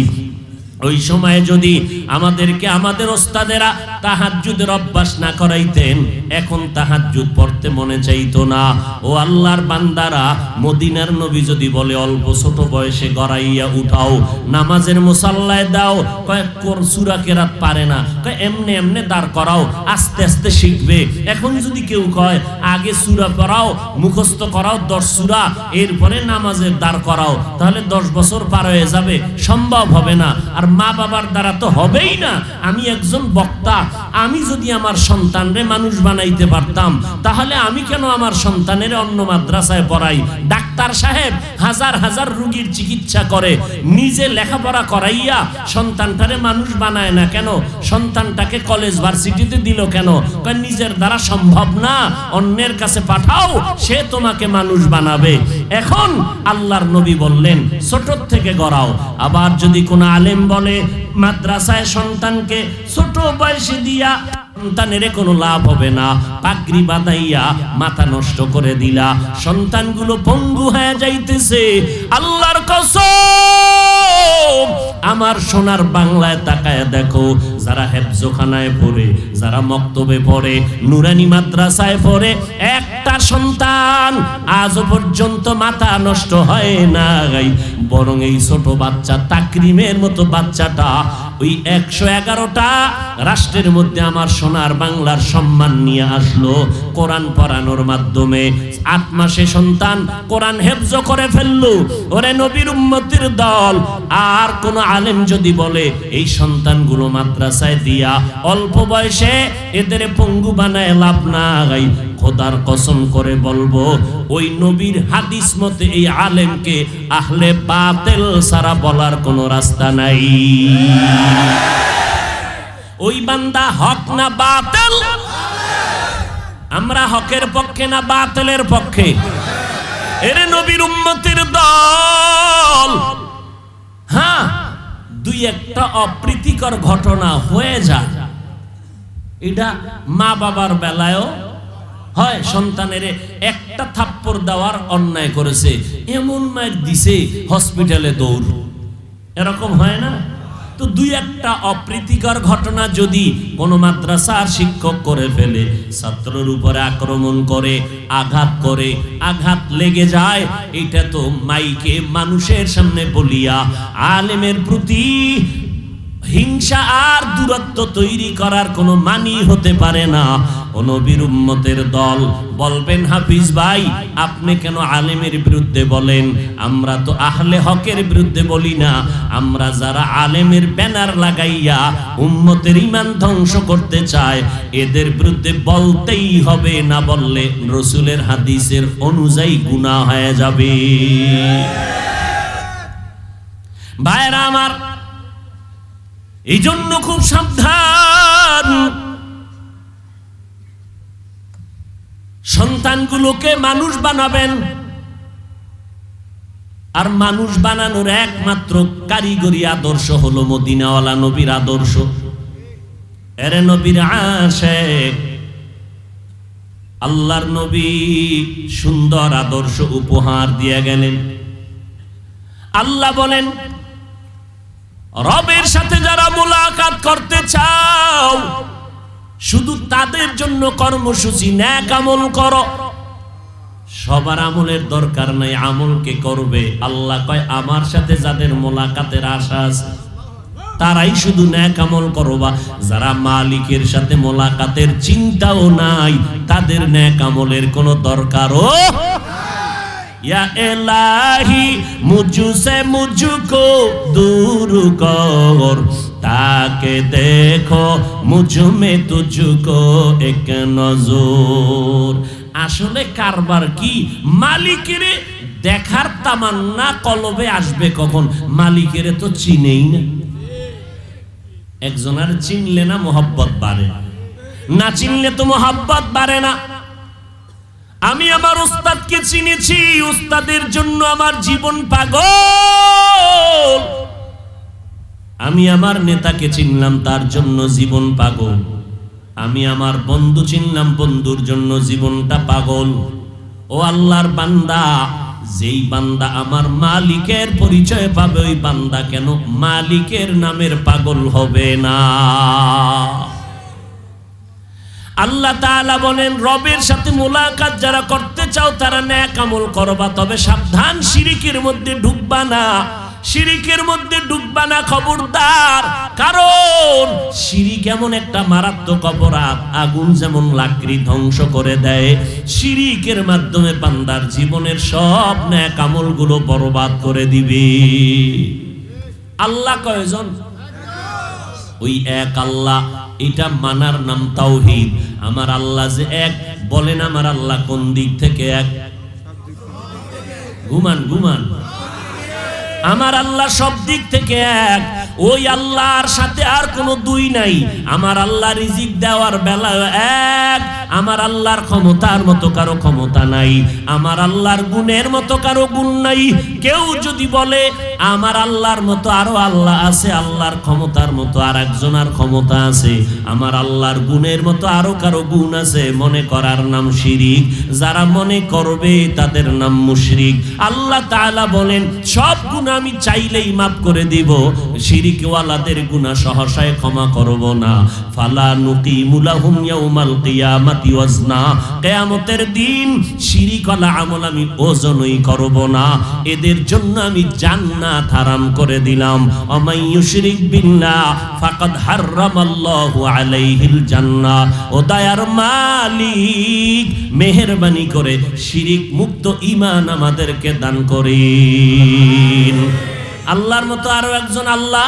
ওই সময়ে যদি আমাদেরকে আমাদের ওস্তাদেরা তাহাজ্জুদের অভ্যাস না করাইতেন, এখন তাহাজ্জুদ পড়তে মনে চাইতো না। ও আল্লাহর বান্দারা, মদিনার নবী যদি বলে অল্প ছোট বয়সে গড়াইয়া উঠাও, নামাজের মুসাল্লায় দাও, কয়েক সূরা কেরাত পারে না, কয় এমনে এমনে দাঁড় করাও, আস্তে আস্তে শিখবে। এখন যদি কেউ কয় আগে সূরা পড়াও, মুখস্থ করাও 10 সূরা, এরপরে নামাজের দাঁড় করাও, তাহলে 10 বছর পার হয়ে যাবে, সম্ভব হবে না। আর মা বাবার দ্বারা তো হবেই না। আমি একজন বক্তা, আমি যদি আমার সন্তানরে মানুষ বানাইতে পারতাম, তাহলে আমি কেন আমার সন্তানের অন্য মাদ্রাসায় পড়াই? ডাক্তার সাহেব হাজার হাজার রোগীর চিকিৎসা করে, নিজে লেখাপড়া করাইয়া সন্তানটারে মানুষ বানায় না কেন? সন্তানটাকে কলেজ ভার্সিটিতে দিল কেন? কারণ নিজের দ্বারা সম্ভব না, অন্যের কাছে পাঠাও, সে তোমাকে মানুষ বানাবে। এখন আল্লাহর নবী বললেন ছোট থেকে গড়াও। আবার যদি কোনো আলেম বলে মাদ্রাসায় সন্তানকে ছোট বয়সে দিয়া সন্তানের কোনো লাভ হবে না, পাগড়ি বাঁধাইয়া মাথা নষ্ট করে দিলা, সন্তানগুলো পঙ্গু হয়ে যাইতেছে। আল্লাহর কসম, আমার সোনার বাংলায় তাকায় দেখো, যারা হেফজখানায় পড়ে, যারা মক্তবে পড়ে, নুরানি মাদ্রাসায় পড়ে, একটা সন্তান আজও পর্যন্ত মাথা নষ্ট হয় না। বরং এই ছোট বাচ্চা তাকরিমের মতো বাচ্চাটা ওই 111টা রাষ্ট্রের মধ্যে আমার সোনার বাংলার সম্মান নিয়ে আসলো কোরআন পড়ানোর মাধ্যমে। 8 মাসে সন্তান কোরআন হেফজ করে ফেললো। ওরে নবীর উম্মতের দল, আর কোন আলেম যদি বলে এই সন্তানগুলো মাদ্রাসায় দিয়া অল্প বয়সে এদের পঙ্গু বানায় লাভ নাই, খোদার কসম করে বলবো ওই নবীর হাদিস মতে এই আলেমকে আহলে বাতিল সারা বলার কোনো রাস্তা নাই। ওই বান্দা হক না বাতিল? আমরা হকের পক্ষে না বাতিলের পক্ষে? এরে নবীর উম্মতের দল, হ্যাঁ 2-1টা অপ্রীতিকর ঘটনা হয়ে যায়, এটা মা বাবার বেলায়ও হয়, সন্তানের একটা থাপ্পড় দেওয়ার অন্যায় করেছে, এমন মায়ের দিছে হসপিটালে দৌড়, এরকম হয় না? তো দুই একটা অপ্রীতিকর ঘটনা যদি কোনো মাদ্রাসার শিক্ষক করে ফেলে, ছাত্রের উপরে আক্রমণ করে, আঘাত লেগে যায়, এটা তো মাইকে মানুষের সামনে বলিয়া আলেমের প্রতি হিংসা আর দূরত্ব তৈরি করার কোনো মানি হতে পারে না। নবীর উম্মতের দল বলবেন, হাফিজ ভাই আপনি কেন আলেমের বিরুদ্ধে বলেন? আমরা তো আহলে হকের বিরুদ্ধে বলি না, আমরা যারা আলেমের ব্যানার লাগাইয়া উম্মতের ঈমান ধ্বংস করতে চায় এদের বিরুদ্ধে বলতেই হবে, না বললে রাসূলের হাদিসের অনুযায়ী গুনাহ হয়ে যাবে। ভাইরা আমার, এই জন্য খুব সাবধান, সন্তানগুলোকে মানুষ বানাবেন। আর মানুষ বানানোর একমাত্র কারিগরি আদর্শ হলো মদিনাওয়ালা নবীর আদর্শ। এরে নবীর আশিক, আল্লাহর নবী সুন্দর আদর্শ উপহার দিয়ে গেলেন। আল্লাহ বলেন, রবের সাথে যারা মুলাকাত করতে চাও শুধু তাদের জন্য কর্মসূচি নেক আমল করো। সবার আমলের দরকার নাই, আমলকে করবে। আল্লাহ কয়, আমার সাথে যাদের মুলাকাতের আশা আছে তারাই শুধু নেক আমল করবা। যারা মালিকের সাথে মুলাকাতের চিন্তাও নাই তাদের নেক আমলের কোনো দরকারও। या इलाही मुझसे मुझको दूर कर, ताके देखो मुझ में तुझको एक नजर। আসলে কারবার কি? মালিকের দেখার তামান্না কলবে আসবে কখন? মালিকের তো চিনেই না। একজনের চিনলে না মোহাব্বত বাড়ে, না চিনলে তো মোহাব্বত বাড়ে না। আমি আমার উস্তাদকে চিনেছি, উস্তাদের জন্য আমার জীবন পাগল। আমি আমার নেতাকে চিনলাম, তার জন্য জীবন পাগল। আমি আমার বন্ধু চিনলাম, বন্ধুর জন্য জীবনটা পাগল। ও আল্লাহর বান্দা, যেই বান্দা আমার মালিকের পরিচয় পাবে ওই বান্দা কেন মালিকের নামের পাগল হবে না? আল্লাহ তাআলা বলেন, রবের সাথে মুলাকাত যারা করতে চাও তারা নেক আমল করবা, তবে সাবধান, শিরিকের মধ্যে ঢুকবা না। শিরিকের মধ্যে ঢুকবা না, খবরদার। কারণ শিরিক এমন একটা মারাত্মক অপরাধ, আগুন যেমন লাকড়ি ধ্বংস করে দেয়, শিরিকের মাধ্যমে বান্দার জীবনের সব নেক আমলগুলো বরবাদ করে দিবে। আল্লাহ কয়জন? ওই এক আল্লাহ। এটা মানার নাম তাওহীদ। আমার আল্লাহ যে এক, বলেন আমার আল্লাহ কোন দিক থেকে এক? ঘুমান। আমার আল্লাহ সব দিক থেকে এক। ওই আল্লাহর সাথে আর কোনো দুই নাই। আমার আল্লাহ রিজিক দেওয়ার বেলায় এক। আমার আল্লাহর ক্ষমতার মতো কারো ক্ষমতা নাই, আমার আল্লাহর গুণের মতো কারো গুণ নাই। কেউ যদি বলে আমার আল্লাহর মতো আরো আল্লাহ আছে, আল্লাহর ক্ষমতার মতো আর একজনের ক্ষমতা আছে, আমার আল্লাহর গুণের মতো আরো কারো গুণ আছে, মনে করার নাম শিরিক। যারা মনে করবে তাদের নাম মুশরিক। আল্লাহ তাআলা বলেন, সব গুণ আমি চাইলেই মাফ করে দিব, শিরিকওয়ালাদের গুনাহ সহসায় ক্ষমা করব না। ফালা নুকিমু লাহুম ইয়াউমাল কিয়ামাতি ওয়াজনা, কিয়ামতের দিন শিরিকওয়ালা আমল আমি ওজনই করব না, এদের জন্য আমি জান্নাত হারাম করে দিলাম। ওমাই ইউশরিক বিল্লাহ ফাকাদ হারামাল্লাহু আলাইহিল জান্নাহ। ও দয়ার মালিক, মেহেরবানি করে শিরিক মুক্ত ঈমান আমাদেরকে দান করেন। আল্লাহর মতো আরো একজন আল্লাহ?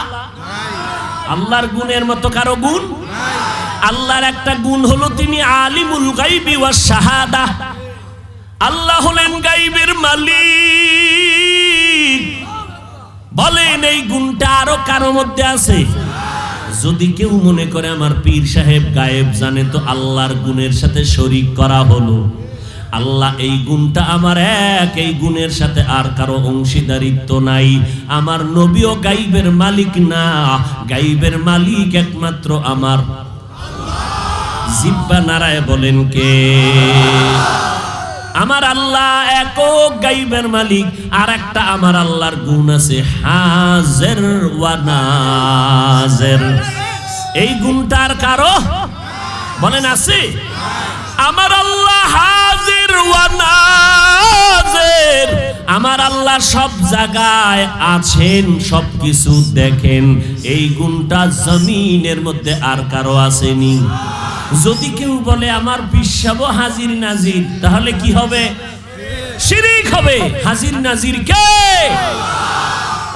আল্লাহর গুণের মতো কারো গুণ? আল্লাহর একটা গুণ হলো তিনি আলিমুল গায়বি ওয়াস শাহাদা। আল্লাহ হলেন গায়বের মালিক। বলেন এই গুণটা আরো কারো মধ্যে আছে? যদি কেউ মনে করে আমার পীর সাহেব গায়েব জানে, তো আল্লাহর গুণের সাথে শরীক করা হলো। আল্লাহ এই গুণটা আমার এক, এই গুণের সাথে আর কারো অংশীদারিত্ব নাই। আমার নবীও গায়বের মালিক না, গায়বের মালিক একমাত্র আমার। জিহ্বা নাড়ায় বলেন কে? আমার আল্লাহ একক গাইবের মালিক। আর একটা আমার আল্লাহর গুণ আছে, হাজির ওয়া নাজির। এই গুণটার কারো বলেন আছে? আমার আল্লাহ হাজির ওয়া নাজির। আমার আল্লাহ সব জায়গায় আছেন, সবকিছু দেখেন। এই গুণটা জমিনের মধ্যে আর কারো আসেনি। যদি কেউ বলে আমার বিশ্বাব হাজির নাজির, তাহলে কি হবে? শিরিক হবে। হাজির নাজির কে?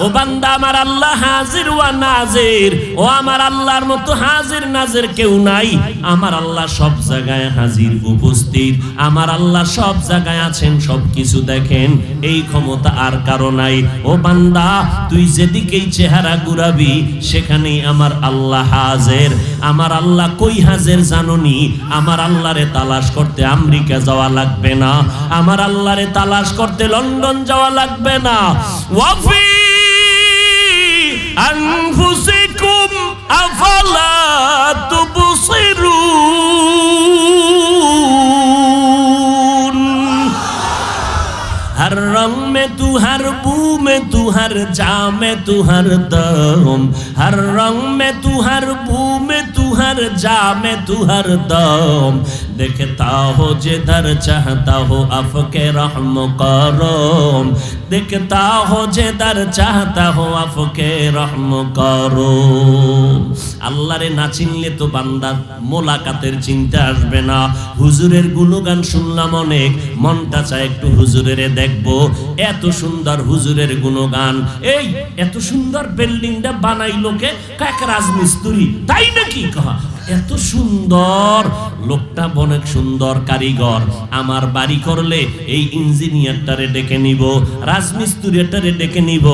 ও বান্দা, আমার আল্লাহ হাজির ওয়া নাজির। ও আমার আল্লাহর মতো হাজির নাজির কেউ নাই। আমার আল্লাহ সব জায়গায় হাজির উপস্থিত। আমার আল্লাহ সব জায়গায় আছেন, সবকিছু দেখেন। এই ক্ষমতা আর কারো নাই। ও বান্দা, তুই যেদিকেই চেহারা ঘুরাবি সেখানেই আমার আল্লাহ হাজির। আমার আল্লাহ কই হাজির জানোনি? আমার আল্লাহরে তালাশ করতে আমেরিকা যাওয়া লাগবে না। আমার আল্লাহরে তালাশ করতে লন্ডন যাওয়া লাগবে না। ওয়াফি আনফুসিকুম আফালা তুবসিরুন। हर रंग में तू, हर बू में तू, हर जा में तू, हर दम। हर रंग में तू, हर बू में तू, हर जा में तू, हर दम। देखता हो जिधर चाहता हो आपके रहम करम। देखता हो जिधर चाहता हो आपके रहम करम। আল্লাহরে না চিনলে তো বান্দা মোলাকাতের চিন্তা আসবে না। হুজুরের গুণগান শুনলাম অনেক, মনটা চায় একটু হুজুরের দেখবো। এত সুন্দর হুজুরের গুণগান। এই এত সুন্দর বিল্ডিংটা বানাইলো কে? কাক রাজমিস্ত্রি, তাই নাকি? কহা এত সুন্দর লোকটা, অনেক সুন্দর কারিগর। আমার বাড়ি করলে এই ইঞ্জিনিয়ারটারে ডেকে নিব, রাজমিস্ত্রিটারে ডেকে নিব।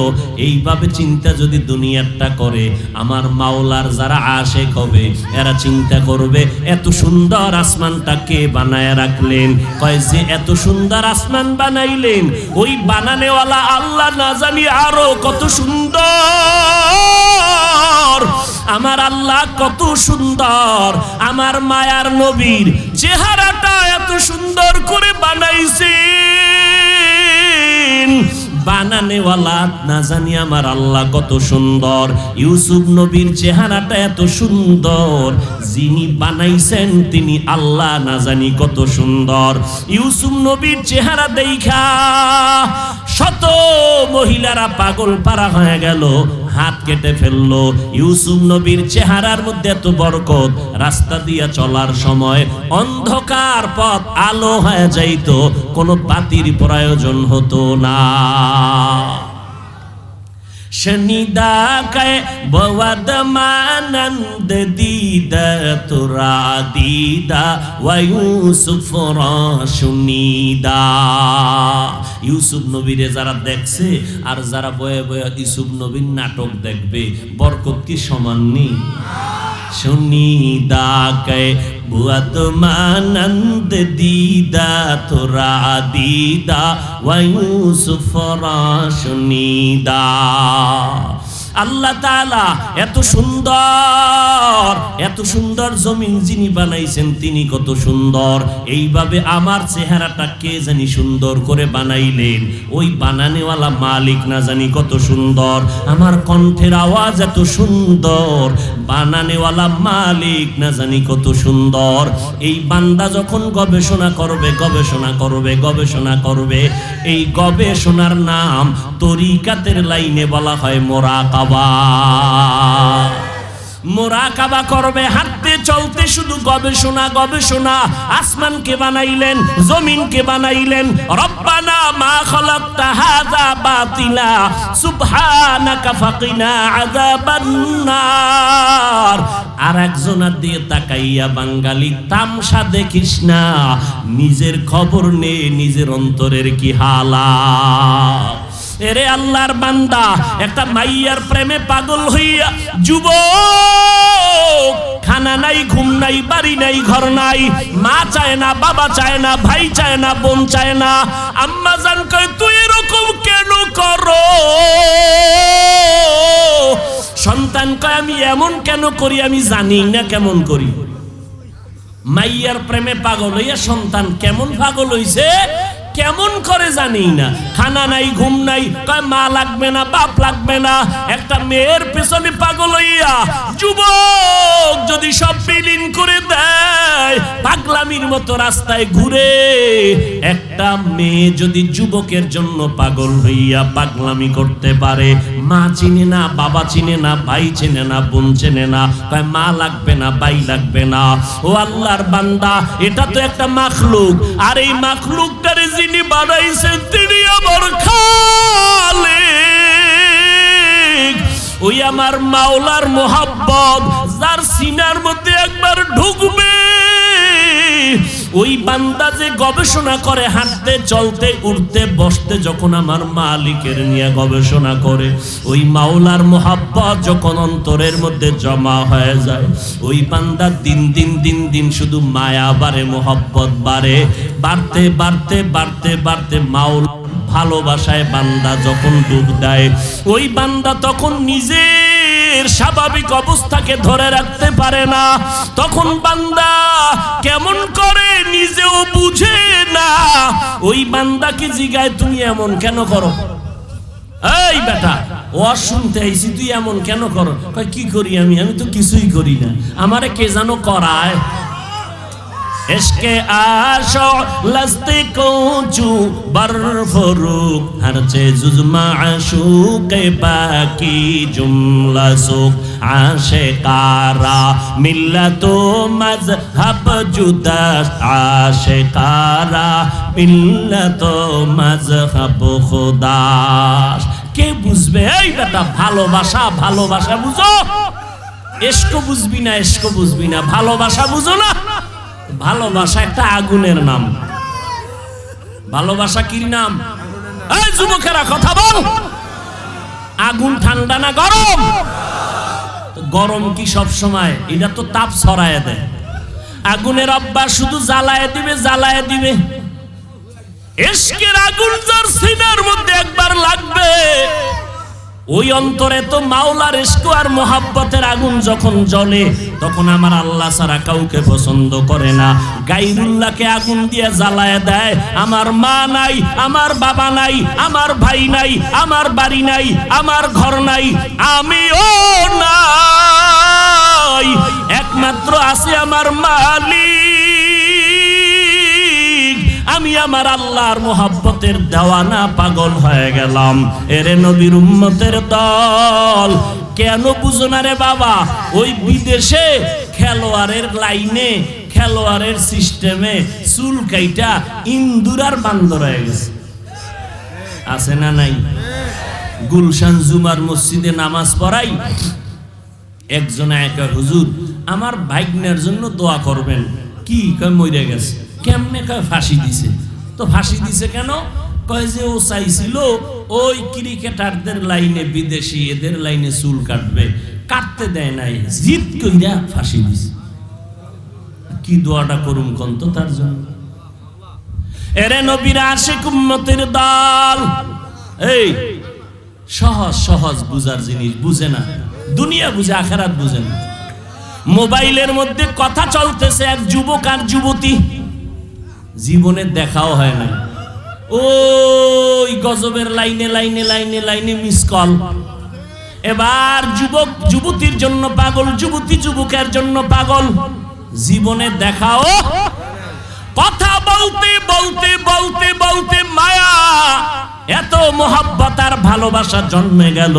এইভাবে চিন্তা যদি দুনিয়াটা করে, আমার মাওলার যারা আশেক হবে এরা চিন্তা করবে এত সুন্দর আসমানটা কে বানায় রাখলেন। কয় যে এত সুন্দর আসমান বানাইলেন, ওই বানানেওয়ালা আল্লাহ না জানি আরো কত সুন্দর। আমার আল্লাহ কত সুন্দর। আমার মায়ার নবীর চেহারাটা এত সুন্দর করে বানাইছেন। বানানেওয়ালা না জানি আমার আল্লাহ কত সুন্দর। ইউসুফ নবীর চেহারাটা এত সুন্দর, যিনি বানাইছেন তিনি আল্লাহ না জানি কত সুন্দর। ইউসুফ নবীর চেহারা দেখা শত মহিলারা পাগল পারা হয়ে গেল, হাত কেটে ফেললো। ইউসুফ নবীর চেহারার মধ্যে এত বরকত, রাস্তা দিয়া চলার সময় অন্ধকার পথ আলো হয়ে যাইত, কোনো বাতির প্রয়োজন হতো না। शनिदा कै बवद मानंद दीदा तुरा दीदा व यूसुफ शुनीदा। ইউসুফ নবীরে যারা দেখছে আর যারা বয়ে বয়ে ইউসুফ নবীর নাটক দেখবে, বরকত কি সমান নেই? শুনিদা কে বুয়াত মানন্দ দিদা তোরা দিদা ওয়া ইউসুফ শুনিদা। আল্লাহ তাআলা এত সুন্দর জমিন যিনি বানাইছেন তিনি কত সুন্দর। এইভাবে আমার চেহারাটা কে জানি সুন্দর করে বানাইলেন, ওই বানানেওয়ালা মালিক না জানি কত সুন্দর। আমার কণ্ঠের আওয়াজ এত সুন্দর, বানানেওয়ালা মালিক না জানি কত সুন্দর। এই বান্দা যখন গবেষণা করবে, এই গবেষণার নাম তরিকাতের লাইনে বলা হয় মোরাকাবা। মোরাকাবা করবে, হাঁটতে চলতে শুধু গবেষণা। আসমানকে বানাইলেন, জমিনকে বানাইলেন। রব্বানা মা খালাকতা হাযা বাতিলা সুবহানাকা ফাকিনা আযাবান নার। আর একজনের দিয়ে তাকাইয়া বাঙালি তামসা দেখিস না, নিজের খবর নে নিজের অন্তরের কি হালাত। এরে আল্লাহর বান্দা, একটা মাইয়ার প্রেমে পাগল হইয়া যুবক, খানা নাই, ঘুম নাই, বাড়ি নাই, ঘর নাই, মা চায় না, বাবা চায় না, ভাই চায় না, বোন চায় না। আম্মা জান কয় তুই এরকম কেন করো? সন্তান কয় আমি এমন কেন করি, আমি জানি না কেমন করি। মাইয়ার প্রেমে পাগল হইয়া সন্তান কেমন পাগল হইছে কেমন করে জানি না। খানা নাই ঘুম নাই, কয় মা লাগবে না বাপ লাগবে না। একটা মেয়ের পেছনে পাগল হইয়া যুবক যদি সব বিলীন করে দেয়, পাগলামির মতো রাস্তায় ঘুরে। একটা মেয়ে যদি যুবকের জন্য পাগল হইয়া পাগলামি করতে পারে, মা চিনে না বাবা চিনে না ভাই চিনে না বোন চিনে না, কয় মা লাগবে না ভাই লাগবে না। ও আল্লাহর বান্দা, এটা তো একটা মাখলুক, আর এই মাখলুকটারে যিনি বানাইছেন তিনি আমার খালিক। ওই আমার মাওলার মোহাব্বত যার সিনার মধ্যে একবার ঢুকবে, ওই বান্দা যে গবেষণা করে হাঁটতে চলতে উঠতে বসতে, যখন আমার মালিকের নিয়ে গবেষণা করে, ওই মাওলার মোহাব্বত যখন অন্তরের মধ্যে জমা হয়ে যায়, ওই বান্দা দিন দিন দিন দিন শুধু মায়া বাড়ে, মোহাব্বত বাড়ে, বাড়তে বাড়তে বাড়তে বাড়তে মাওলা ভালোবাসায় বান্দা যখন ডুব দেয়, ওই বান্দা তখন নিজের স্বাভাবিক অবস্থাকে ধরে রাখতে পারে না। তখন বান্দা কেমন করে নিজেও বুঝে না। ওই বান্দাকে জিগায়, তুমি এমন কেন করো? এই বেটা, ওয়াজ শুনতে আইছি, তুই এমন কেন করো? কয় কি করি আমি তো কিছুই করি না, আমারে কে জানো করায়। इश्क़ आशो लस्ते को चू बरफरुक हर चीज़ माशूक़ बाकी जुमला सुख आशिकारा मिल्लतो मज़हब जुदा आशिकारा मिल्लतो मज़हब खुदा। কে বুঝবে? এই বেটা, ভালোবাসা ভালোবাসা বুঝো, ইশক বুঝবি না, ইশক বুঝবি না, ভালোবাসা বুঝো না। ভালোবাসা একটা আগুনের নাম। ভালোবাসা কি নাম? এই যুবকেরা কথা বল, আগুন ঠান্ডা না গরম? গরম কি সব সময়? এটা তো তাপ ছড়ায় দেয়। আগুনের অভ্যাস শুধু জ্বালায় দিবে জ্বালায় দিবে। ইশকের আগুন যার সিনার মধ্যে একবার লাগবে, ওই অন্তরে তো মাওলার ইশক আর মোহাব্বতের আগুন যখন জ্বলে, তখন আমার আল্লাহ ছাড়া কাউকে পছন্দ করে না। গায়রুল্লাহকে আগুন দিয়ে জ্বালায় দেয়। আমার মা নাই, আমার বাবা নাই, আমার ভাই নাই, আমার বাড়ি নাই, আমার ঘর নাই, আমিও নাই, একমাত্র আছে আমার মালিক। আমি আমার আল্লাহর মোহাব্বতের দেওয়ানা, পাগল হয়ে গেলাম। এরে নবীর উম্মতের দল, কেন বুঝো না রে বাবা? ওই বিদেশে খেলোয়াড়ের লাইনে, খেলোয়াড়ের সিস্টেমে চুল কাইটা ইন্দুর আর বান্দর হয়ে গেছে, আছে না নাই? গুলশান জুমার মসজিদে নামাজ পড়াই, একজন একা, হুজুর আমার ভাগ্নের জন্য দোয়া করবেন। কি কয়? মরে গেছে। কেমনে? কয় ফাঁসি দিছে। তো ফাঁসি দিছে কেন? কয় যে ও চাইছিল ওই ক্রিকেটারদের লাইনে, বিদেশি এদের লাইনে চুল কাটবে, কাটতে দেয় নাই, জিদ কইরা ফাঁসি দিছে। কি দোয়াটা করুম কোন তো তার জন্য? এরে নবীর আশিক উম্মতের দল, এই সহজ সহজ বুঝার জিনিস বুঝে না, দুনিয়া বুঝে আখিরাত বুঝে না। মোবাইলের মধ্যে কথা চলতেছে, এক যুবক আর যুবতী, জীবনে দেখাও হয় না, ওই গজবের লাইনে লাইনে লাইনে লাইনে মিস কল। এবার যুবক যুবতীর জন্য পাগল, যুবতী যুবকের জন্য পাগল, জীবনে দেখাও। কথা বলতে বলতে বলতে বলতে মায়া, এত মোহাব্বত আর ভালোবাসা জন্মে গেল,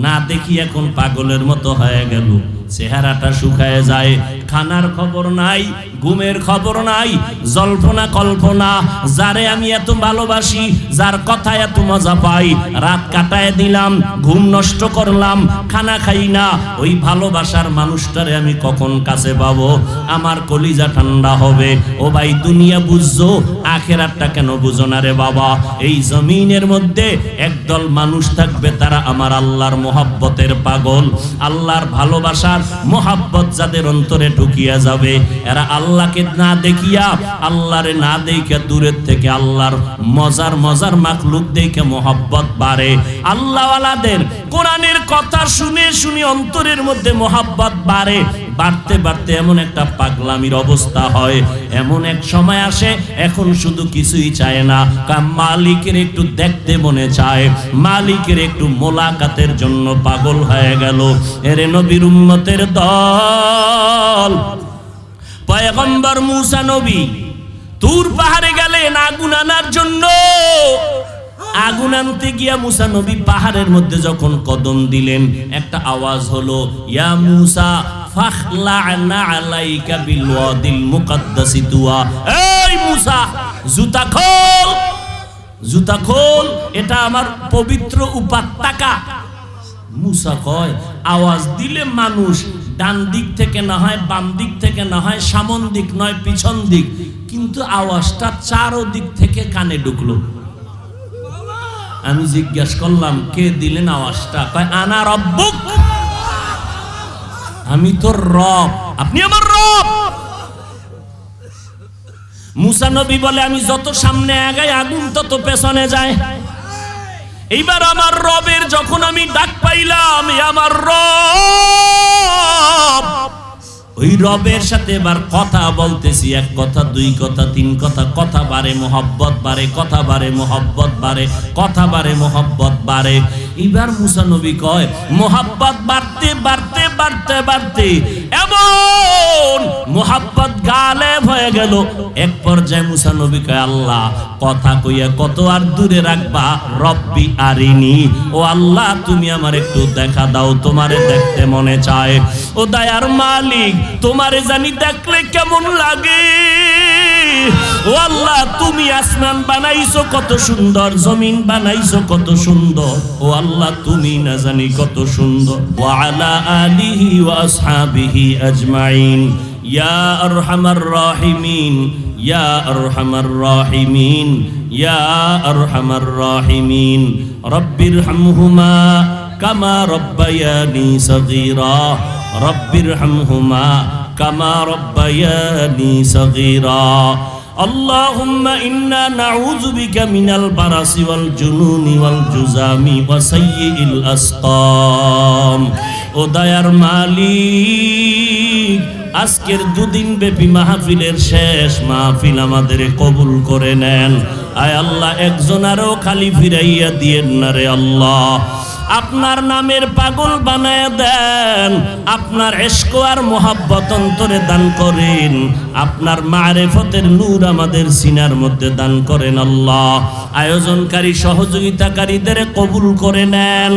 না দেখি এখন পাগলের মতো হয়ে গেল। চেহারাটা শুকায় যায়, খানার খবর নাই, ঘুমের খবর নাই, জল্পনা কল্পনা। যারে আমি এত ভালোবাসি, যার কথা এত মজা পাই, রাত কাটায় দিলাম, ঘুম নষ্ট করলাম, খানা খাই না, ওই ভালোবাসার মানুষটারে আমি কখন কাছে পাবো? আমার কলিজা ঠান্ডা হবে। ও ভাই, দুনিয়া বুঝছো, আখিরাতটা কেন বুঝো না রে বাবা? এই জমিনের মধ্যে একদল মানুষ থাকবে, তারা আমার আল্লাহর মোহাব্বতের পাগল। আল্লাহর ভালোবাসার মোহাব্বত যাদের অন্তরে ঢুকিয়া যাবে, এরা আল্লাহকে না দেখিয়া, আল্লাহরে না দেখে দূরের থেকে আল্লাহর মজার মজার মাখলুক দেখে মোহাব্বত বাড়ে। আল্লাহওয়ালাদের কোরআনের কথা শুনে শুনে অন্তরের মধ্যে মোহাব্বত বাড়ে। বাড়তে বাড়তে এমন একটা পাগলামির অবস্থা হয়, এমন এক সময় আসে এখন শুধু কিছুই চায় না, মালিকের একটু দেখতে মনে চায়, মালিকের একটু মোলাকাতের জন্য পাগল হয়ে গেল। এরে নবীর উম্মতের দল, পয়গম্বর মুসা নবী তুর পাহাড়ে গেলেন আগুন আনার জন্য। আগুন আনতে গিয়া মুসা নবী পাহাড়ের মধ্যে যখন কদম দিলেন, একটা আওয়াজ হলো, ইয়া মুসা ফাখলা'না আলাইকা বিল ওয়াদিল মুকাদ্দাসি তুয়া। এই মুসা, জুতা খোল, জুতা খোল, এটা আমার পবিত্র উপত্যকা। মুসা কয়, আওয়াজ দিলে মানুষ ডান দিক থেকে না হয়, বাম দিক থেকে না হয়, সামন দিক নয় পিছন দিক, কিন্তু আওয়াজটা চারদিক থেকে কানে ঢুকলো। আমি জিজ্ঞাসা করলাম, কে দিলেন আওয়াজটা? কয়, আনা রব্বুক, আমি তোর রব, আপনি আমার রব। মুসা নবী বলে, আমি যত সামনে আগাই আগুন তত পেছনে যায়। এইবার আমার রবের যখন আমি ডাক পাইলাম, আমার রব, ওই রবের সাথে এবার কথা বলতেছি, এক কথা, দুই কথা, তিন কথা, কথা বাড়ে মোহব্বত বাড়ে, কথা বাড়ে মোহব্বত বাড়ে, কথা বাড়ে মোহব্বত বাড়ে। এবার মুসা নবী কয়, মোহব্বত বাড়তে বাড়তে বাড়তে বাড়তে এমন মোহব্বত গালেব হয়ে গেল, এক পর্যায়ে মুসা নবী কয়, আল্লাহ কথা কইয়া কত আর দূরে রাখবা, রব্বি আরিনি, ও আল্লাহ তুমি আমার একটু দেখা দাও, তোমারে দেখতে মনে চায়। ও দয়ার মালিক, তোমারে জানি দেখলে কেমন লাগে। ও আল্লাহ, তুমি আসমান বানাইছো কত সুন্দর, জমিন বানাইছো কত সুন্দর, ও আল্লাহ তুমি না জানি কত সুন্দর। ওয়া আলা আলিহি ওয়া আসহাবিহি আজমাইন ইয়া আরহামার রাহিমিন, ইয়া আরহামার রাহিমিন, ইয়া আরহামার রাহিমিন। রব্বিরহামহুমা কামা রব্বায়ানি সগীরা, রব্বিরহামহুমা কামা রব্বায়ানি সগীরা। আল্লাহুম্মা ইন্না নাউযু বিকা মিনাল বারাসি ওয়াল জুনুনি ওয়াল জুজামি ওয়া সাইয়্যিল আসকাম। ও দয়ার মালিক, আজকের দুদিন ব্যাপী মাহফিলের শেষ মাহফিল আমাদের কবুল করে নেন। আয় আল্লাহ, একজনারও খালি ফিরাইয়া দিয়েন না রে আল্লাহ। আপনার নামের পাগল বানায় দেন, আপনার ইশক আর মোহাব্বত অন্তরে দান করেন, আপনার মারিফতের নূর আমাদের সিনার মধ্যে দান করেন আল্লাহ। আয়োজনকারী সহযোগিতাকারীদের কবুল করে নেন,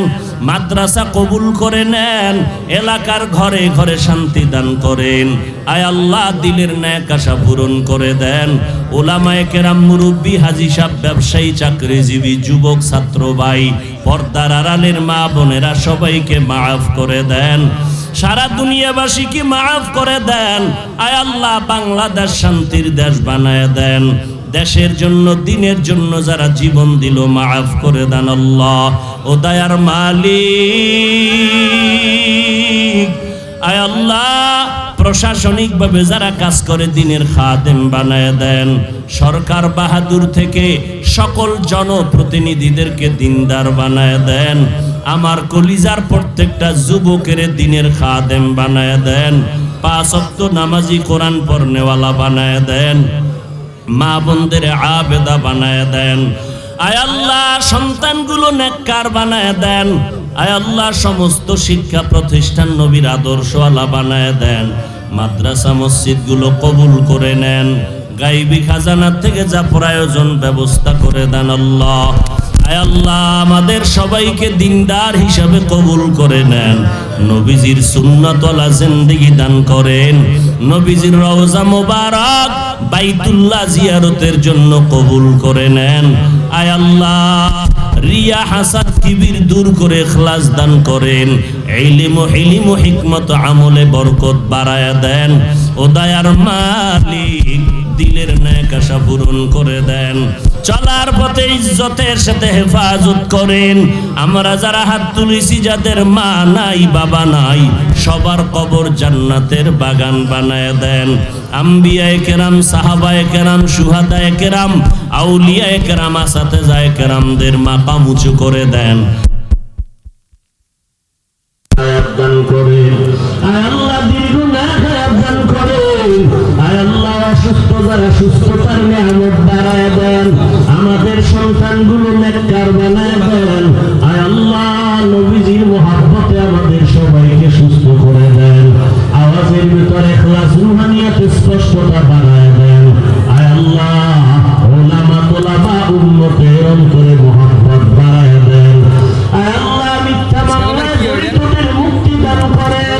মাদ্রাসা কবুল করে নেন, এলাকার ঘরে ঘরে শান্তি দান করেন। আয় আল্লাহ, দিলের ন্যাক আশা পূরণ করে দেন। ওলামায়ে কেরাম, মুরব্বী, হাজী সাহেব, ব্যবসায়ী, চাকরিজীবী, যুবক, ছাত্র ভাই, পর্দার আড়ালের মা বোনেরা সবাইকে মাফ করে দেন, সারা দুনিয়াবাসীকে মাফ করে দেন। আয় আল্লাহ, বাংলাদেশ শান্তির দেশ বানায় দেন। দেশের জন্য, দিনের জন্য যারা জীবন দিল মাফ করে দেন আল্লাহ। ও দয়ার মালিক, আয় আল্লাহ, প্রশাসনিকভাবে যারা কাজ করে দিনের খাদেম বানায় দেন। সরকার বাহাদুর থেকে সকল জনপ্রতিনিধিদেরকে দিনদার বানায় দেন। আমার কলিজার প্রত্যেকটা যুবকের দিনের খাদেম বানায় দেন। 5 ওয়াক্ত নামাজি, কোরআন পড়নেওয়ালা বানায় দেন। মা বোনদের আবেদা বানায় দেন। আয় আল্লাহ, সন্তানগুলো নেককার বানায় দেন। আয় আল্লাহ, সমস্ত শিক্ষা প্রতিষ্ঠান নবীর আদর্শওয়ালা বানায় দেন। মাদ্রাসা মসজিদগুলো কবুল করে নেন। গায়বী খাজানার থেকে যা প্রয়োজন ব্যবস্থা করে দেন আল্লাহ। আয় আল্লাহ, আমাদের সবাইকে দিনদার হিসাবে কবুল করে নেন। নবীজির সুন্নাতওয়ালা জিন্দেগি দান করেন। নবীজির রওজা মোবারক বাইতুল্লাহ জিয়ারতের জন্য কবুল করে নেন। আয় আল্লাহ, রিয়া, হাসাদ, কিবির দূর করে ইখলাস দান করেন। ইলম, হিলম, হিকমত, আমলে বরকত বাড়ায়া দেন। ও দয়ার মালিক, দিলের ন্যাক আশা পূরণ করে দেন। চলার পথে ইজ্জতের সাথে হেফাজত করেন। আমরা যারা হাত তুলেছি, যাদের মা নাই, বাবা নাই, সবার কবর জান্নাতের বাগান বানায় দেন। আম্বিয়ায়ে কেরাম, সাহাবায়ে কেরাম, শুহাদায়ে কেরাম, আউলিয়ায়ে কেরাম, আসাতেজায়ে কেরামদের মাকাম উঁচু করে দেন। দান করেন। আয় আল্লাহ দীর্ঘ না খারাপ দান করেন। আয় আল্লাহ অসুস্থ যারা সুস্থতার নিয়ামত বাড়ায় দেন, আমাদের সন্তানগুলো নেককার বানায় দেন। আয় আল্লাহ নবীজির মহব্বতে আমাদের সবাইকে সুস্থ করে দেন। আওয়াজের ভিতরে ইখলাস রুহানিয়াত স্পষ্টতা বাড়ায়